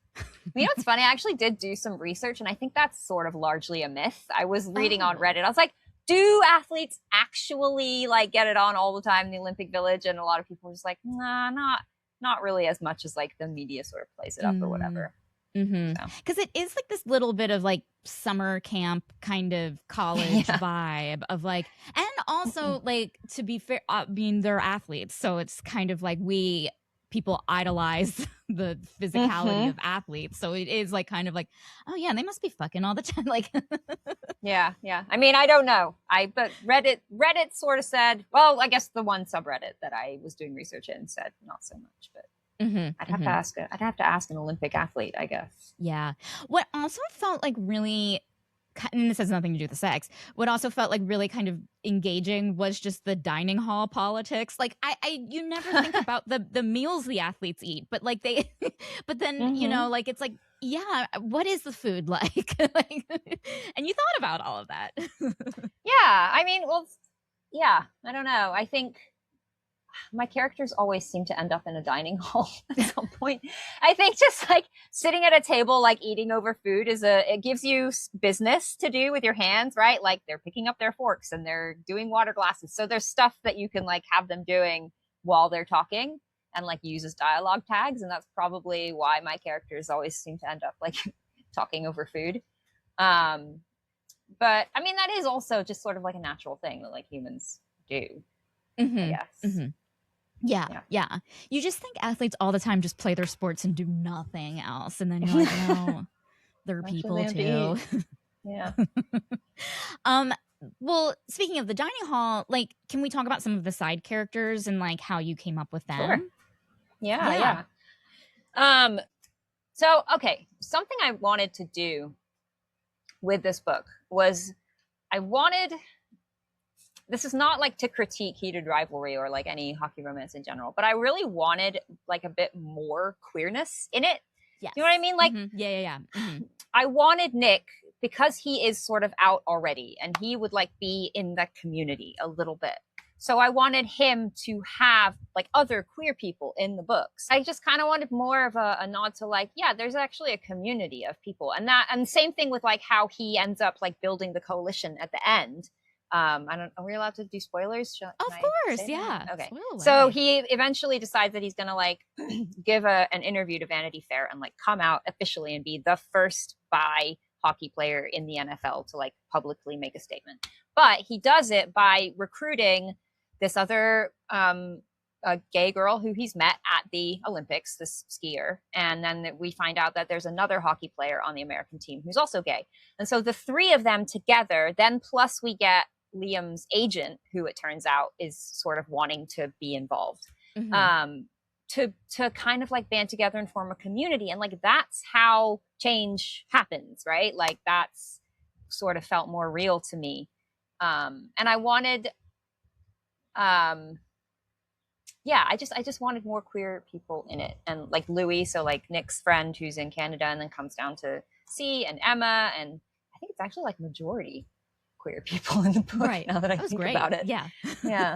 Speaker 2: You know what's funny? I actually did do some research, and I think that's sort of largely a myth. I was reading on Reddit. I was like, do athletes actually like get it on all the time in the Olympic Village? And a lot of people were just like, nah, not really as much as like the media sort of plays it up or whatever.
Speaker 1: Because it is like this little bit of like summer camp kind of college vibe of like, and also like, to be fair, I mean, they're athletes, so it's kind of like people idolize the physicality of athletes, so it is like kind of like, oh yeah, they must be fucking all the time. Like
Speaker 2: yeah I mean, I don't know, but Reddit sort of said, well, I guess the one subreddit that I was doing research in said not so much, but I'd have to ask an Olympic athlete, I guess.
Speaker 1: Yeah. What also felt like really, and this has nothing to do with the sex, what also felt like really kind of engaging was just the dining hall politics. Like you never think about the meals the athletes eat, but like but then, you know, like it's like, yeah, what is the food like? Like, and you thought about all of that.
Speaker 2: Yeah. I mean, well, yeah, I don't know. I think my characters always seem to end up in a dining hall at some point. I think just like sitting at a table, like eating over food it gives you business to do with your hands, right? Like they're picking up their forks and they're doing water glasses. So there's stuff that you can like have them doing while they're talking and like use as dialogue tags. And that's probably why my characters always seem to end up like talking over food. But I mean, that is also just sort of like a natural thing that like humans do, I guess.
Speaker 1: Yeah. You just think athletes all the time just play their sports and do nothing else. And then you're like, no, they're people too.
Speaker 2: Yeah.
Speaker 1: um, well, speaking of the dining hall, like, can we talk about some of the side characters and like how you came up with
Speaker 2: Sure.
Speaker 1: them?
Speaker 2: Yeah,
Speaker 1: Yeah.
Speaker 2: yeah. Um, so okay, something I wanted to do with this book was I wanted this is not like to critique heated rivalry or like any hockey romance in general, but I really wanted like a bit more queerness in it.
Speaker 1: Yes.
Speaker 2: You know what I mean? Like,
Speaker 1: Yeah, yeah, yeah.
Speaker 2: I wanted Nick, because he is sort of out already and he would like be in the community a little bit. So I wanted him to have like other queer people in the books. I just kind of wanted more of a nod to like, yeah, there's actually a community of people. And same thing with like how he ends up like building the coalition at the end. I don't. Are we allowed to do spoilers?
Speaker 1: Of course, yeah.
Speaker 2: Okay.
Speaker 1: Spoil
Speaker 2: So
Speaker 1: away.
Speaker 2: he eventually decides that he's gonna like give an interview to Vanity Fair and like come out officially and be the first bi hockey player in the NFL to like publicly make a statement. But he does it by recruiting this other a gay girl who he's met at the Olympics, this skier. And then we find out that there's another hockey player on the American team who's also gay. And so the three of them together, then plus we get Liam's agent, who it turns out is sort of wanting to be involved, to kind of like band together and form a community. And like that's how change happens, right? Like that's sort of felt more real to me. And I wanted yeah, I just wanted more queer people in it. And like Louis, so like Nick's friend who's in Canada and then comes down to see, and Emma, and I think it's actually like majority queer people in the book, right, now that I think about it.
Speaker 1: Yeah.
Speaker 2: Yeah.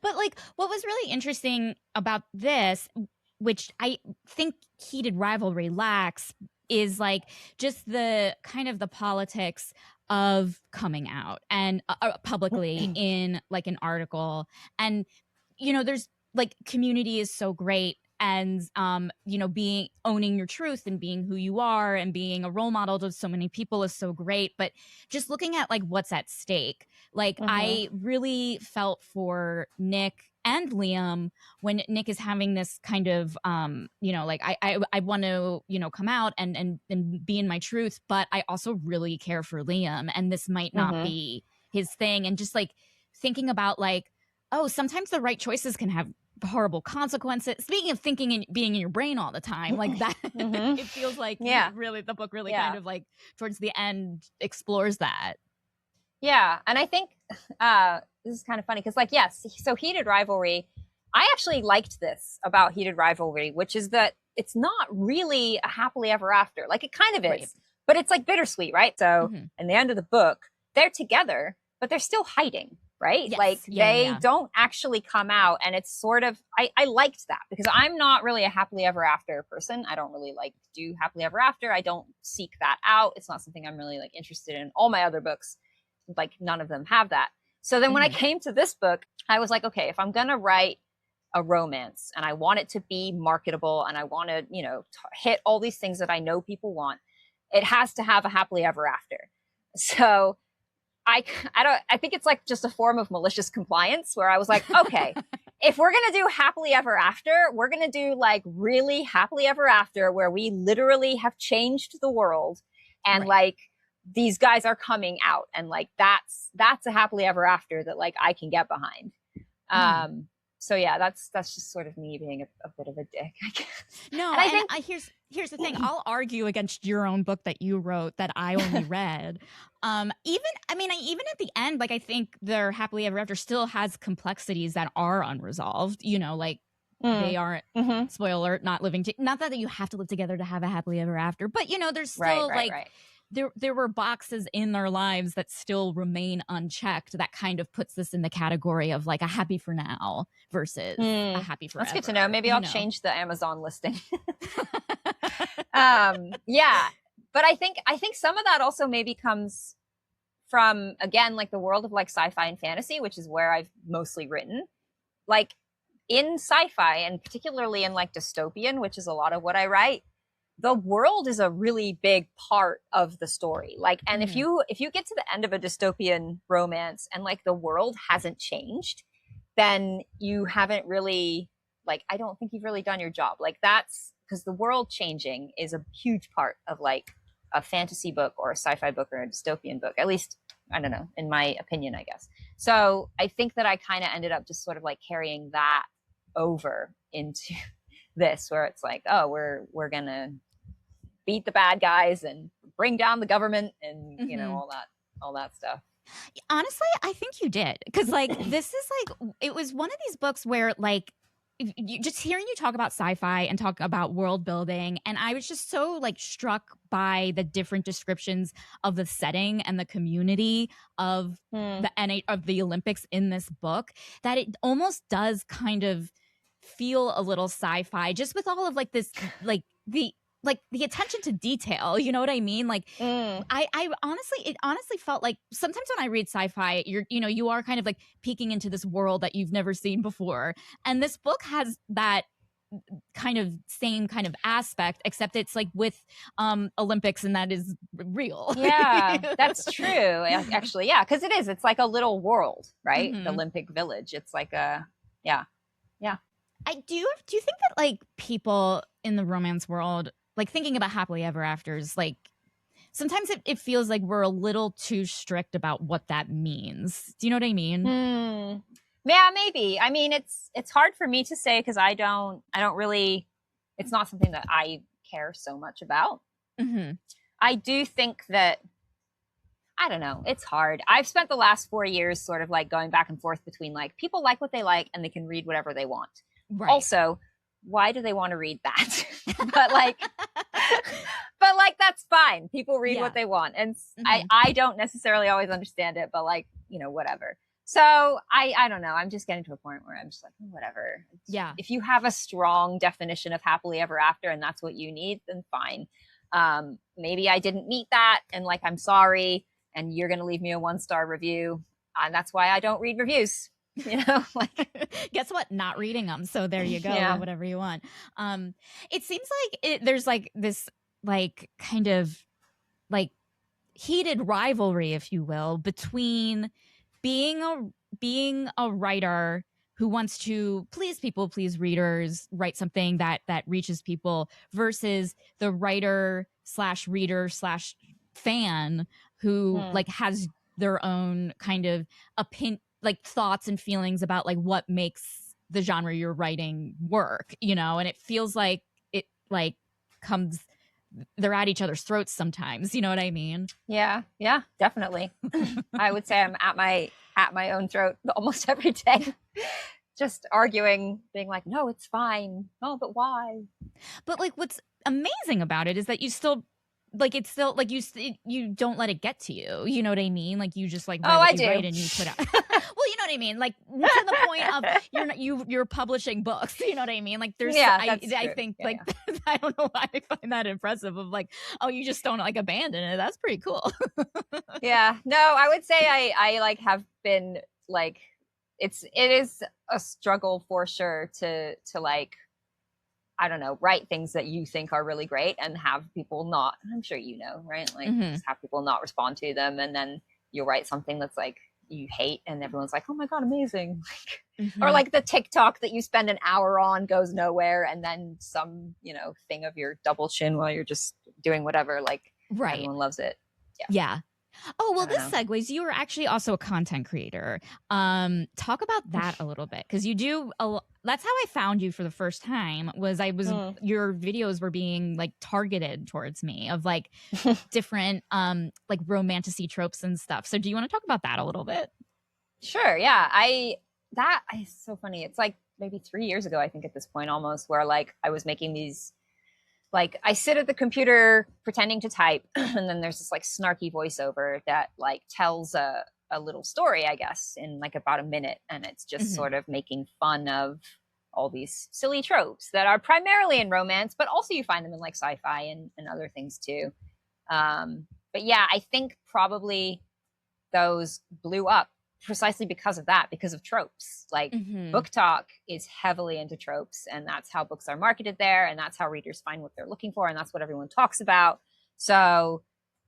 Speaker 1: But like what was really interesting about this, which I think heated rivalry lacks, is like just the kind of the politics of coming out and publicly in like an article. And you know, there's like community is so great, and you know, being owning your truth and being who you are and being a role model to so many people is so great, but just looking at like what's at stake, like I really felt for Nick and Liam when Nick is having this kind of you know, like I want to, you know, come out and be in my truth, but I also really care for Liam and this might not be his thing. And just like thinking about like, oh, sometimes the right choices can have horrible consequences. Speaking of thinking and being in your brain all the time, like that, it feels like really the book really kind of like towards the end explores that.
Speaker 2: Yeah, and I think this is kind of funny because like, yes, so heated rivalry, I actually liked this about heated rivalry, which is that it's not really a happily ever after. Like it kind of is, right, but it's like bittersweet, right? So in the end of the book, they're together, but they're still hiding, right? Yes. Like they don't actually come out. And it's sort of, I liked that because I'm not really a happily ever after person. I don't really like do happily ever after. I don't seek that out. It's not something I'm really like interested in. All my other books, like none of them have that. So then when I came to this book, I was like, okay, if I'm going to write a romance and I want it to be marketable and I want to, you know, hit all these things that I know people want, it has to have a happily ever after. So I think it's like just a form of malicious compliance where I was like, okay, if we're going to do happily ever after, we're going to do like really happily ever after where we literally have changed the world and like these guys are coming out and like that's a happily ever after that like I can get behind. So yeah, that's just sort of me being a bit of a dick, I guess.
Speaker 1: No, and I think here's the thing. I'll argue against your own book that you wrote that I only read. Even at the end, like I think their happily ever after still has complexities that are unresolved. You know, like they aren't spoiler alert, not living not that you have to live together to have a happily ever after, but you know, there's still there were boxes in their lives that still remain unchecked that kind of puts this in the category of like a happy for now versus a happy forever.
Speaker 2: That's good to know. Maybe I'll change the Amazon listing. Yeah. But I think some of that also maybe comes from, again, like the world of like sci-fi and fantasy, which is where I've mostly written. Like in sci-fi and particularly in like dystopian, which is a lot of what I write, the world is a really big part of the story. Like, and if you get to the end of a dystopian romance and like the world hasn't changed, then you haven't really, like, I don't think you've really done your job. Like that's because the world changing is a huge part of like a fantasy book or a sci-fi book or a dystopian book, at least, I don't know, in my opinion, I guess. So I think that I kind of ended up just sort of like carrying that over into this, where it's like, oh, we're gonna beat the bad guys and bring down the government and you know, all that stuff.
Speaker 1: Honestly, I think you did, because like this is like, it was one of these books where like just hearing you talk about sci-fi and talk about world building, and I was just so like struck by the different descriptions of the setting and the community of of the Olympics in this book, that it almost does kind of feel a little sci-fi, just with all of like this like the attention to detail, you know what I mean? Like I honestly, it honestly felt like sometimes when I read sci-fi, you are kind of like peeking into this world that you've never seen before. And this book has that kind of same kind of aspect, except it's like with Olympics, and that is real.
Speaker 2: Yeah, that's true. Actually, yeah, because it's like a little world, right? The Olympic Village. It's like a, yeah.
Speaker 1: Do you think that like people in the romance world, like thinking about happily ever afters, like sometimes it feels like we're a little too strict about what that means? Do you know what I mean?
Speaker 2: Yeah, maybe. I mean, it's hard for me to say because I don't really, it's not something that I care so much about. I do think that, I don't know, it's hard. I've spent the last 4 years sort of like going back and forth between like, people like what they like and they can read whatever they want. Right. Also, why do they want to read that? but like that's fine. People read what they want, and I don't necessarily always understand it, but like, you know, whatever. So I don't know, I'm just getting to a point where I'm just like, whatever. If you have a strong definition of happily ever after and that's what you need, then fine. Maybe I didn't meet that, and like, I'm sorry, and you're going to leave me a 1-star review, and that's why I don't read reviews. You know, like,
Speaker 1: guess what? Not reading them. So there you go. Yeah. Whatever you want. It seems like there's like this like kind of like heated rivalry, if you will, between being a writer who wants to please people, please readers, write something that reaches people, versus the writer / reader / fan who like has their own kind of opinion, like thoughts and feelings about like what makes the genre you're writing work, you know? And it feels like it like comes, they're at each other's throats sometimes, you know what I mean?
Speaker 2: Yeah, definitely. I would say I'm at my own throat almost every day. Just arguing, being like, no, it's fine. No, but why?
Speaker 1: But like, what's amazing about it is that you still like, it's still like you don't let it get to you. You know what I mean? Like, you just like write and you put out. Well, you know what I mean? Like, to the point of you're publishing books. You know what I mean? Like, there's I think like I don't know why I find that impressive. Of like, oh, you just don't like abandon it. That's pretty cool.
Speaker 2: Yeah. No, I would say I like have been like, it is a struggle for sure to like, I don't know, write things that you think are really great and have people not, I'm sure you know, right? Like, just have people not respond to them. And then you write something that's like, you hate, and everyone's like, oh my God, amazing. Like, or like the TikTok that you spend an hour on goes nowhere. And then some, you know, thing of your double chin while you're just doing whatever, like, everyone loves it.
Speaker 1: Yeah. Oh, well, this segues. You are actually also a content creator. Talk about that a little bit, because you do. That's how I found you for the first time. Your videos were being like targeted towards me of like different like romantasy tropes and stuff. So do you want to talk about that a little bit?
Speaker 2: Sure. Yeah. That is so funny. It's like maybe 3 years ago, I think, at this point almost, where like I was making these. Like, I sit at the computer pretending to type, and then there's this like snarky voiceover that like tells a little story, I guess, in like about a minute. And it's just sort of making fun of all these silly tropes that are primarily in romance, but also you find them in like sci-fi and other things too. But yeah, I think probably those blew up precisely because of that, because of tropes. Like, Book Talk is heavily into tropes, and that's how books are marketed there, and that's how readers find what they're looking for, and that's what everyone talks about. So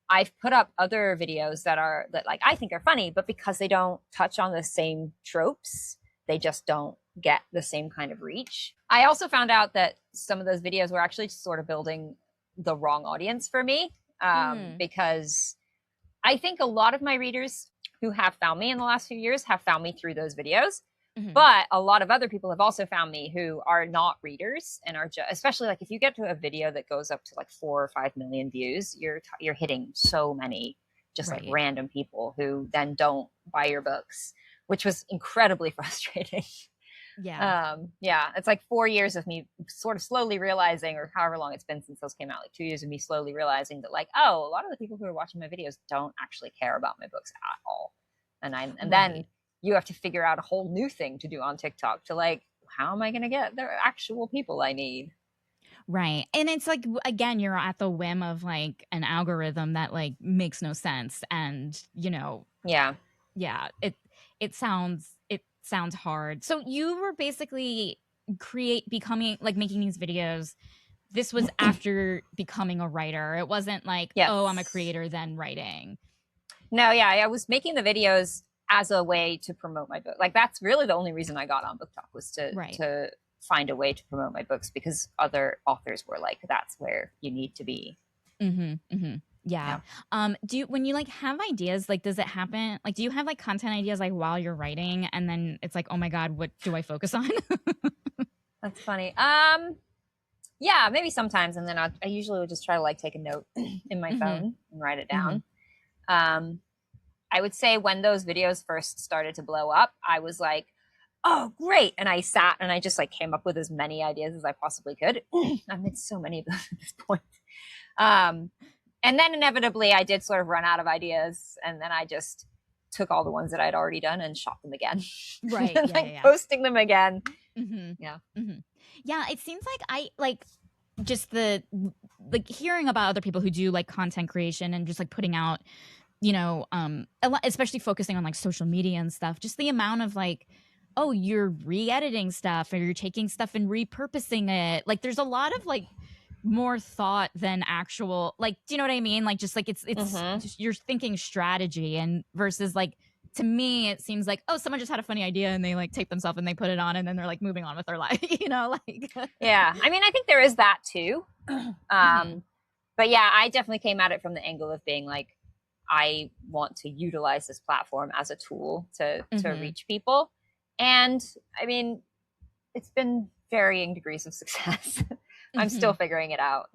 Speaker 2: I've put up other videos that like I think are funny, but because they don't touch on the same tropes, they just don't get the same kind of reach. I also found out that some of those videos were actually sort of building the wrong audience for me.
Speaker 1: Mm.
Speaker 2: because I think a lot of my readers who have found me in the last few years have found me through those videos.
Speaker 1: Mm-hmm.
Speaker 2: But a lot of other people have also found me who are not readers and are just, especially like if you get to a video that goes up to like 4 or 5 million views, you're hitting so many just like
Speaker 1: Right.
Speaker 2: random people who then don't buy your books, which was incredibly frustrating.
Speaker 1: Yeah.
Speaker 2: Yeah, it's like 4 years of me sort of slowly realizing, or however long it's been since those came out, like 2 years of me slowly realizing that, like, oh, a lot of the people who are watching my videos don't actually care about my books at all. And then
Speaker 1: Right.
Speaker 2: you have to figure out a whole new thing to do on TikTok to like, how am I going to get the actual people I need?
Speaker 1: Right. And it's like, again, you're at the whim of like an algorithm that like makes no sense. And,
Speaker 2: Yeah.
Speaker 1: yeah, it sounds hard. So you were basically becoming like making these videos. This was after becoming a writer. It wasn't like, oh, I'm a
Speaker 2: Yes.
Speaker 1: creator, then writing.
Speaker 2: No, yeah, I was making the videos as a way to promote my book. Like that's really the only reason I got on Book Talk was to
Speaker 1: Right.
Speaker 2: to find a way to promote my books because other authors were like, that's where you need to be.
Speaker 1: Mm-hmm. Mm-hmm. Yeah.
Speaker 2: Yeah.
Speaker 1: When you like have ideas, like does it happen? Like do you have like content ideas like while you're writing and then it's like, oh my God, what do I focus on?
Speaker 2: That's funny. Yeah, maybe sometimes, and then I usually would just try to like take a note in my
Speaker 1: Mm-hmm.
Speaker 2: phone and write it
Speaker 1: Mm-hmm.
Speaker 2: down. I would say when those videos first started to blow up, I was like, oh, great. And I sat and I just like came up with as many ideas as I possibly could. I've made so many of those at this point. And then inevitably I did sort of run out of ideas. And then I just took all the ones that I'd already done and shot them again.
Speaker 1: Right.
Speaker 2: And
Speaker 1: Yeah,
Speaker 2: like
Speaker 1: yeah.
Speaker 2: posting them again.
Speaker 1: Mm-hmm.
Speaker 2: Yeah.
Speaker 1: Mm-hmm. Yeah, it seems like I like just the like hearing about other people who do like content creation and just like putting out, especially focusing on like social media and stuff, just the amount of like, oh, you're re-editing stuff or you're taking stuff and repurposing it. Like there's a lot of like more thought than actual, like, do you know what I mean? Like just like it's just, you're thinking strategy and versus like, to me it seems like, oh, someone just had a funny idea and they like tape themselves and they put it on and then they're like moving on with their life, like
Speaker 2: Yeah. I mean, I think there is that too. But yeah, I definitely came at it from the angle of being like, I want to utilize this platform as a tool to reach people. And I mean, it's been varying degrees of success. I'm still figuring it out,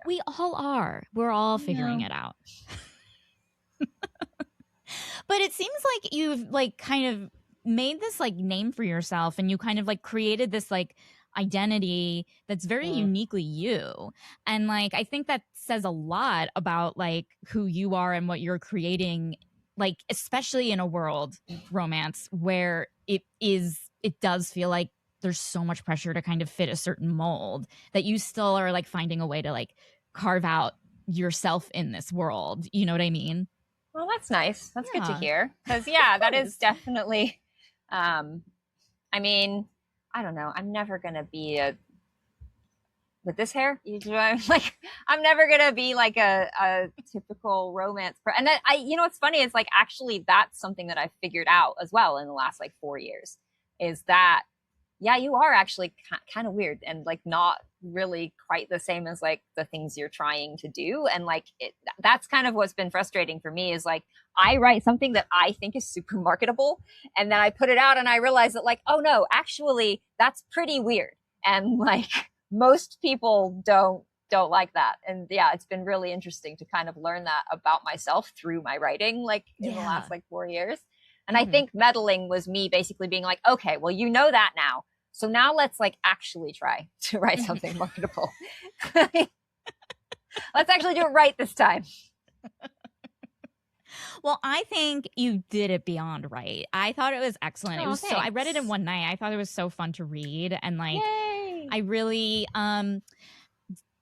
Speaker 1: We all are. We're all figuring it out. But it seems like you've like kind of made this like name for yourself and you kind of like created this like identity that's very uniquely you. And like I think that says a lot about like who you are and what you're creating, like especially in a world romance where it does feel like there's so much pressure to kind of fit a certain mold that you still are like finding a way to like carve out yourself in this world. You know what I mean?
Speaker 2: Well, that's nice. That's good to
Speaker 1: Yeah.
Speaker 2: hear. Because yeah, that is definitely I mean, I don't know. I'm never gonna be with this hair. Like, I'm never gonna be like a typical romance. And what's funny is like actually that's something that I've figured out as well in the last like 4 years. Is that yeah, you are actually kind of weird and like not really quite the same as like the things you're trying to do. And like that's kind of what's been frustrating for me is like I write something that I think is super marketable and then I put it out and I realize that like, oh no, actually that's pretty weird. And like most people don't like that. And yeah, it's been really interesting to kind of learn that about myself through my writing, like in the last like 4 years. And I think meddling was me basically being like, okay, well, you know that now. So now let's like actually try to write something marketable. Let's actually do it right this time.
Speaker 1: Well, I think you did it beyond right. I thought it was excellent.
Speaker 2: Oh,
Speaker 1: it was
Speaker 2: thanks.
Speaker 1: so I read it in one night. I thought it was so fun to read and like
Speaker 2: Yay.
Speaker 1: I really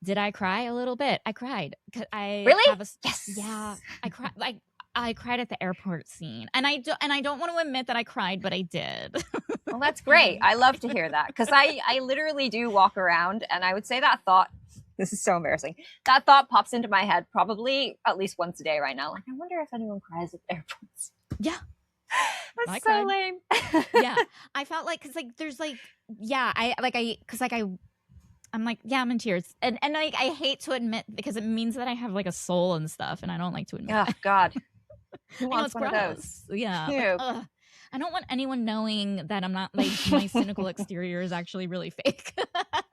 Speaker 1: did I cry a little bit? I cried. I
Speaker 2: really?
Speaker 1: have a
Speaker 2: yes.
Speaker 1: Yeah, I cried like I cried at the airport scene. And I don't want to admit that I cried, but I did.
Speaker 2: Well, that's great. I love to hear that because I literally do walk around and I would say that thought, this is so embarrassing. That thought pops into my head probably at least once a day right now. Like, I wonder if anyone cries at airports.
Speaker 1: Yeah.
Speaker 2: That's so lame.
Speaker 1: Yeah. I felt like, cause like, there's like, yeah, I I'm like, yeah, I'm in tears. And like, I hate to admit, because it means that I have like a soul and stuff, and I don't like to admit
Speaker 2: Oh
Speaker 1: that.
Speaker 2: God, who
Speaker 1: I know
Speaker 2: wants
Speaker 1: it's
Speaker 2: one of those?
Speaker 1: gross. Yeah. Like,
Speaker 2: Ew.
Speaker 1: ugh. I don't want anyone knowing that I'm not like my cynical exterior is actually really fake.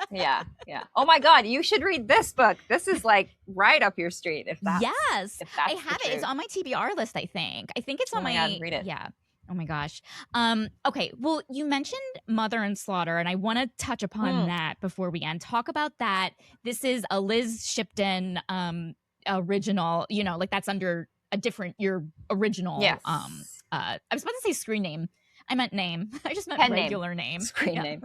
Speaker 2: Yeah, yeah. Oh my God, you should read this book. This is like right up your street.
Speaker 1: Yes,
Speaker 2: if
Speaker 1: I
Speaker 2: that's the
Speaker 1: have it. It's
Speaker 2: truth.
Speaker 1: on my TBR list, I think. I think it's
Speaker 2: Oh
Speaker 1: on
Speaker 2: my God,
Speaker 1: my,
Speaker 2: read it.
Speaker 1: yeah. Oh my gosh. Okay. Well, you mentioned Mother and Slaughter, and I want to touch upon
Speaker 2: Mm,
Speaker 1: that before we end. Talk about that. This is a Liz Shipton original, you know, like that's under a different your original
Speaker 2: yes.
Speaker 1: I was about to say screen name. I meant name. I just meant
Speaker 2: Pen name,
Speaker 1: regular name.
Speaker 2: screen
Speaker 1: Yeah.
Speaker 2: name,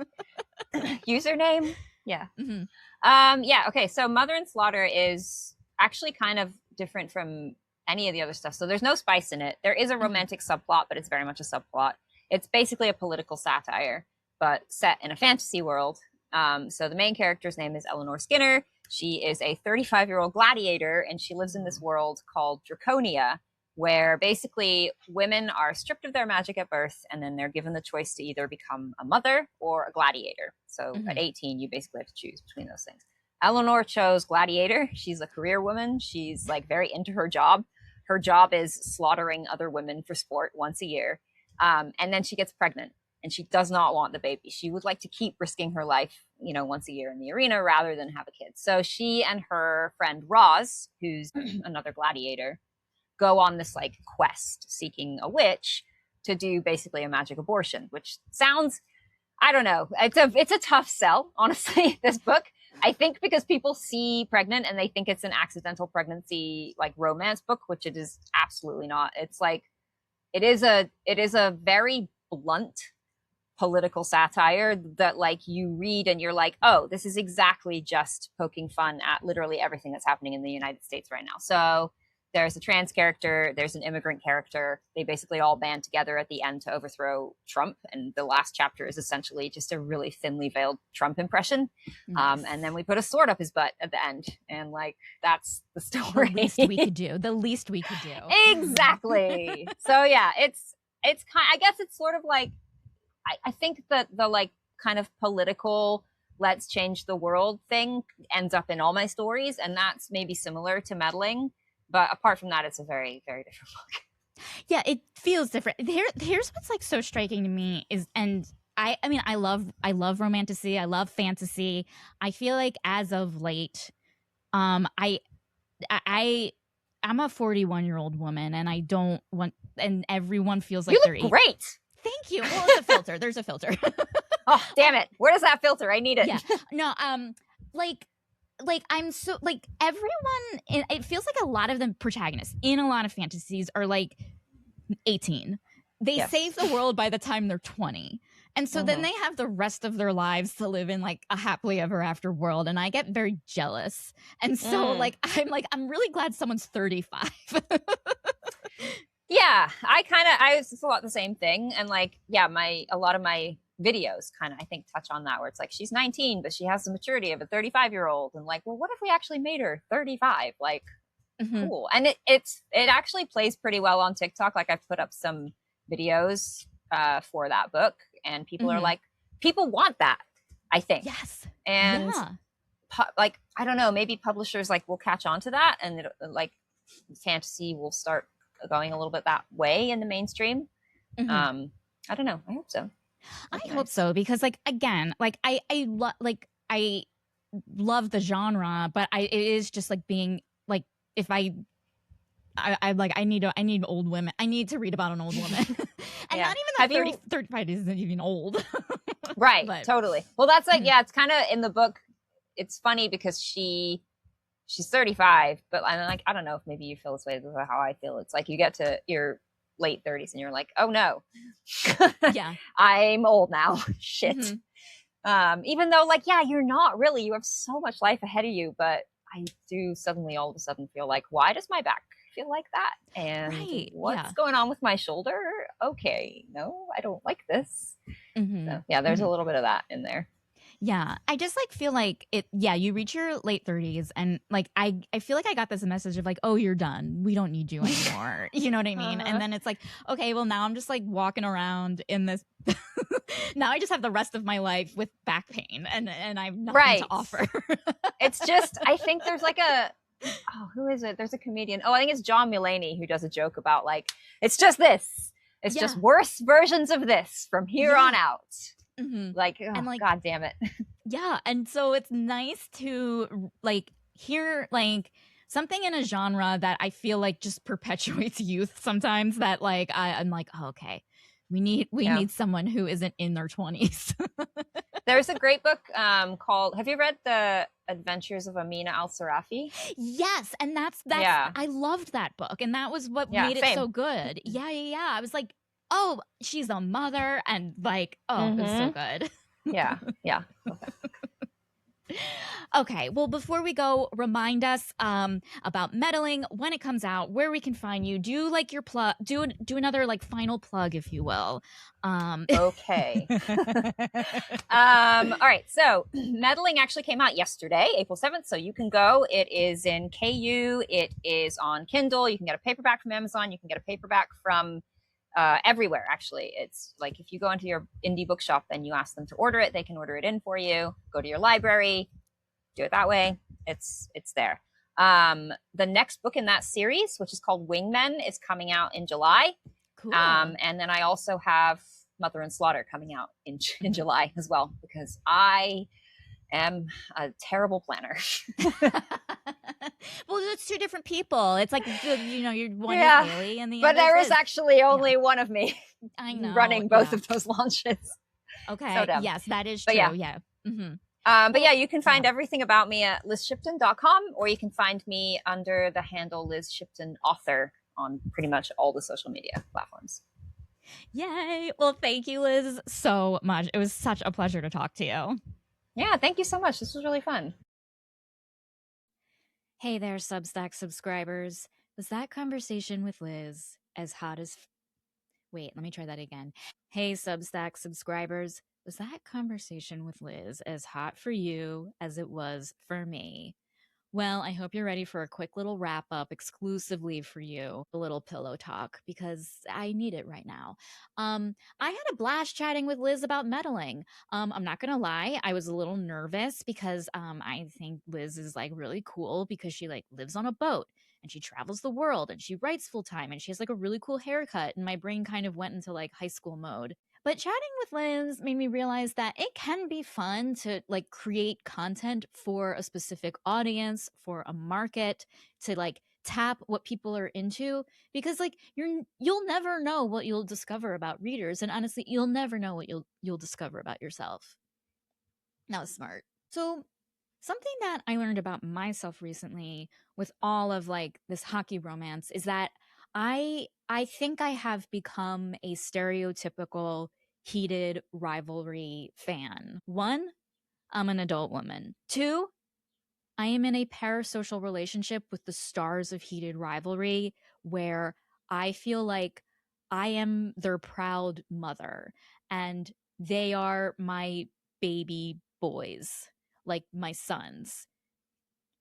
Speaker 2: username. Yeah.
Speaker 1: Mm-hmm.
Speaker 2: Yeah. Okay. So Mother and Slaughter is actually kind of different from any of the other stuff. So there's no spice in it. There is a romantic subplot, but it's very much a subplot. It's basically a political satire, but set in a fantasy world. So the main character's name is Eleanor Skinner. She is a 35-year-old gladiator, and she lives in this world called Draconia, where basically women are stripped of their magic at birth, and then they're given the choice to either become a mother or a gladiator. So
Speaker 1: Mm-hmm.
Speaker 2: at 18, you basically have to choose between those things. Eleanor chose gladiator. She's a career woman. She's like very into her job. Her job is slaughtering other women for sport once a year. And then she gets pregnant, and she does not want the baby. She would like to keep risking her life, you know, once a year in the arena rather than have a kid. So she and her friend Roz, who's another gladiator, go on this like quest seeking a witch to do basically a magic abortion, which sounds, I don't know, it's a tough sell, honestly, this book. I think because people see pregnant and they think it's an accidental pregnancy like romance book, which it is absolutely not. It's like it is a very blunt political satire that like you read and you're like, oh, this is exactly just poking fun at literally everything that's happening in the United States right now. So there's a trans character, there's an immigrant character. They basically all band together at the end to overthrow Trump. And the last chapter is essentially just a really thinly veiled Trump impression.
Speaker 1: Nice.
Speaker 2: And then we put a sword up his butt at the end. And like, that's the story.
Speaker 1: The least we could do. The least we could do.
Speaker 2: Exactly. So yeah, it's kind, I guess it's sort of like, I think that the like kind of political let's change the world thing ends up in all my stories. And that's maybe similar to meddling. But apart from that, it's a very, very different book.
Speaker 1: Yeah, it feels different. Here's what's like so striking to me is, and I mean, I love romantasy. I love fantasy. I feel like as of late, um, I, I'm a 41-year-old woman, and I don't want, and everyone feels like
Speaker 2: You
Speaker 1: they're
Speaker 2: look great.
Speaker 1: Thank you. Well, it's a filter. There's a filter.
Speaker 2: Oh, damn it. Where does that filter? I need it.
Speaker 1: Yeah. No, like I'm so like everyone it feels like a lot of the protagonists in a lot of fantasies are like 18. They
Speaker 2: Yes.
Speaker 1: save the world by the time they're 20. And so then they have the rest of their lives to live in like a happily ever after world, and I get very jealous. And so like I'm really glad someone's 35.
Speaker 2: Yeah, I was a lot the same thing. And like, yeah, a lot of my videos kind of, I think, touch on that, where it's like, she's 19, but she has the maturity of a 35-year-old. And like, well, what if we actually made her 35? Like, cool. And it actually plays pretty well on TikTok. Like I've put up some videos for that book, and people are like, people want that, I think.
Speaker 1: Yes.
Speaker 2: And like, I don't know, maybe publishers like will catch on to that, and it, like fantasy will start going a little bit that way in the mainstream. I don't know. I hope so.
Speaker 1: I hope so, because like again, like I love the genre, but it is just like being like, if I like, I need old women. I need to read about an old woman. And not even that 35 isn't even old.
Speaker 2: Right. But, totally. Well, that's like, yeah, it's kind of in the book. It's funny because she's 35, but I'm like, I don't know if maybe you feel this way. This is how I feel. It's like you get to your late 30s and you're like, oh no.
Speaker 1: Yeah.
Speaker 2: I'm old now. Shit. Even though like, yeah, you're not really, you have so much life ahead of you, but I do suddenly all of a sudden feel like, why does my back feel like that? And what's going on with my shoulder? Okay, no, I don't like this. So yeah, there's a little bit of that in there.
Speaker 1: Yeah, I just like feel like it. Yeah, you reach your late 30s, and like I feel like I got this message of like, oh, you're done. We don't need you anymore. You know what I mean? And
Speaker 2: Uh-huh.
Speaker 1: then it's like, okay, well now I'm just like walking around in this. Now I just have the rest of my life with back pain, and I have nothing to
Speaker 2: Right.
Speaker 1: offer.
Speaker 2: It's just, I think there's like a, oh, who is it? There's a comedian. Oh, I think it's John Mulaney who does a joke about like, it's just this. It's just
Speaker 1: Yeah,
Speaker 2: worse versions of this from here on
Speaker 1: yeah.
Speaker 2: out.
Speaker 1: Hmm.
Speaker 2: Like,
Speaker 1: And
Speaker 2: oh,
Speaker 1: like,
Speaker 2: God damn it.
Speaker 1: yeah, and so it's nice to like hear like something in a genre that I feel like just perpetuates youth sometimes, that like I'm like, oh, okay, we
Speaker 2: Yeah.
Speaker 1: need someone who isn't in their 20s.
Speaker 2: There's a great book called, have you read The Adventures of Amina Al-Sarafi?
Speaker 1: Yes, and that's
Speaker 2: Yeah.
Speaker 1: I loved that book, and that was what
Speaker 2: Yeah,
Speaker 1: made it
Speaker 2: same.
Speaker 1: so good. Yeah, yeah, yeah. I was like, oh, she's a mother, and like, oh, it was so
Speaker 2: Mm-hmm.
Speaker 1: good.
Speaker 2: Yeah. Yeah.
Speaker 1: Okay, well, before we go, remind us about meddling, when it comes out, where we can find you. Do like your plug, do another like final plug, if you will.
Speaker 2: Okay. All right. So meddling actually came out yesterday, April 7th. So you can go. It is in KU. It is on Kindle. You can get a paperback from Amazon. You can get a paperback from everywhere, actually. It's like if you go into your indie bookshop and you ask them to order it, they can order it in for you. Go to your library, do it that way. It's there. The next book in that series, which is called Wingmen, is coming out in July.
Speaker 1: Cool.
Speaker 2: And then I also have Mother and Slaughter coming out in July as well, because I am a terrible planner.
Speaker 1: Well, it's two different people. It's like you're one is
Speaker 2: Yeah,
Speaker 1: Haley and the
Speaker 2: but
Speaker 1: other
Speaker 2: there is
Speaker 1: is.
Speaker 2: actually
Speaker 1: Yeah,
Speaker 2: only one of me
Speaker 1: I know.
Speaker 2: running both
Speaker 1: Yeah.
Speaker 2: of those launches. So
Speaker 1: Okay.
Speaker 2: dumb.
Speaker 1: Yes, that is
Speaker 2: But
Speaker 1: true.
Speaker 2: yeah.
Speaker 1: Yeah. Mm-hmm.
Speaker 2: But
Speaker 1: Well,
Speaker 2: yeah, you can
Speaker 1: yeah.
Speaker 2: find everything about me at lizshipton.com, or you can find me under the handle Liz Shipton Author on pretty much all the social media platforms.
Speaker 1: Yay. Well, thank you, Liz, so much. It was such a pleasure to talk to you.
Speaker 2: Yeah, thank you so much. This was really fun.
Speaker 1: Hey there, Substack subscribers. Was that conversation with Liz as hot as. Wait, let me try that again. Hey, Substack subscribers. Was that conversation with Liz as hot for you as it was for me? Well, I hope you're ready for a quick little wrap up exclusively for you, a little pillow talk, because I need it right now. I had a blast chatting with Liz about meddling. I'm not gonna lie, I was a little nervous because I think Liz is like really cool because she like lives on a boat and she travels the world and she writes full time and she has like a really cool haircut. And my brain kind of went into like high school mode. But chatting with Liz made me realize that it can be fun to like create content for a specific audience, for a market, to like tap what people are into, because like you'll never know what you'll discover about readers, and honestly you'll never know what you'll discover about yourself. That was smart. So something that I learned about myself recently with all of like this hockey romance is that I think I have become a stereotypical heated rivalry fan. One, I'm an adult woman. Two, I am in a parasocial relationship with the stars of heated rivalry where I feel like I am their proud mother and they are my baby boys, like my sons,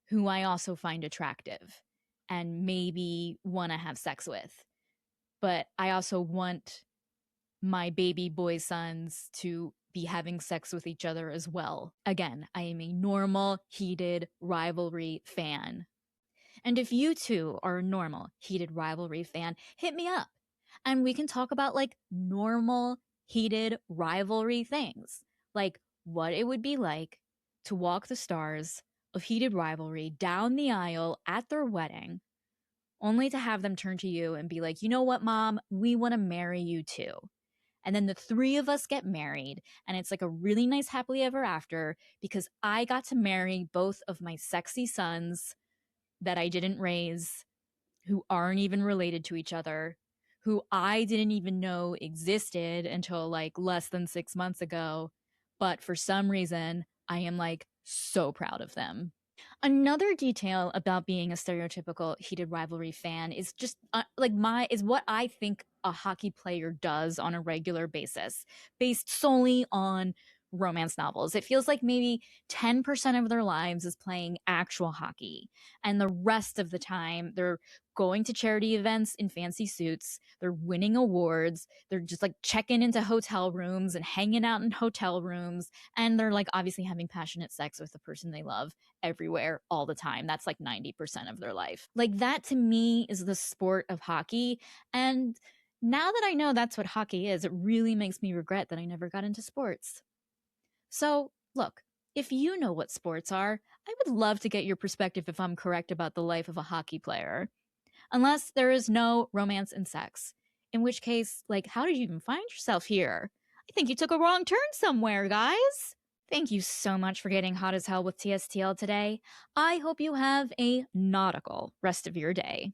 Speaker 1: who I also find attractive and maybe want to have sex with. But I also want my baby boy sons to be having sex with each other as well. Again, I am a normal, heated rivalry fan. And if you too are a normal, heated rivalry fan, hit me up and we can talk about like normal, heated rivalry things. Like what it would be like to walk the stars of heated rivalry down the aisle at their wedding, only to have them turn to you and be like, you know what, mom, we want to marry you too. And then the three of us get married, and it's like a really nice happily ever after because I got to marry both of my sexy sons that I didn't raise, who aren't even related to each other, who I didn't even know existed until like less than 6 months ago. But for some reason, I am like so proud of them. Another detail about being a stereotypical heated rivalry fan is just is what I think a hockey player does on a regular basis, based solely on romance novels. It feels like maybe 10% of their lives is playing actual hockey. And the rest of the time, they're going to charity events in fancy suits. They're winning awards. They're just like checking into hotel rooms and hanging out in hotel rooms. And they're like obviously having passionate sex with the person they love everywhere all the time. That's like 90% of their life. Like that to me is the sport of hockey. And now that I know that's what hockey is, it really makes me regret that I never got into sports. So, look, if you know what sports are, I would love to get your perspective if I'm correct about the life of a hockey player. Unless there is no romance and sex. In which case, like, how did you even find yourself here? I think you took a wrong turn somewhere, guys. Thank you so much for getting hot as hell with TSTL today. I hope you have a nautical rest of your day.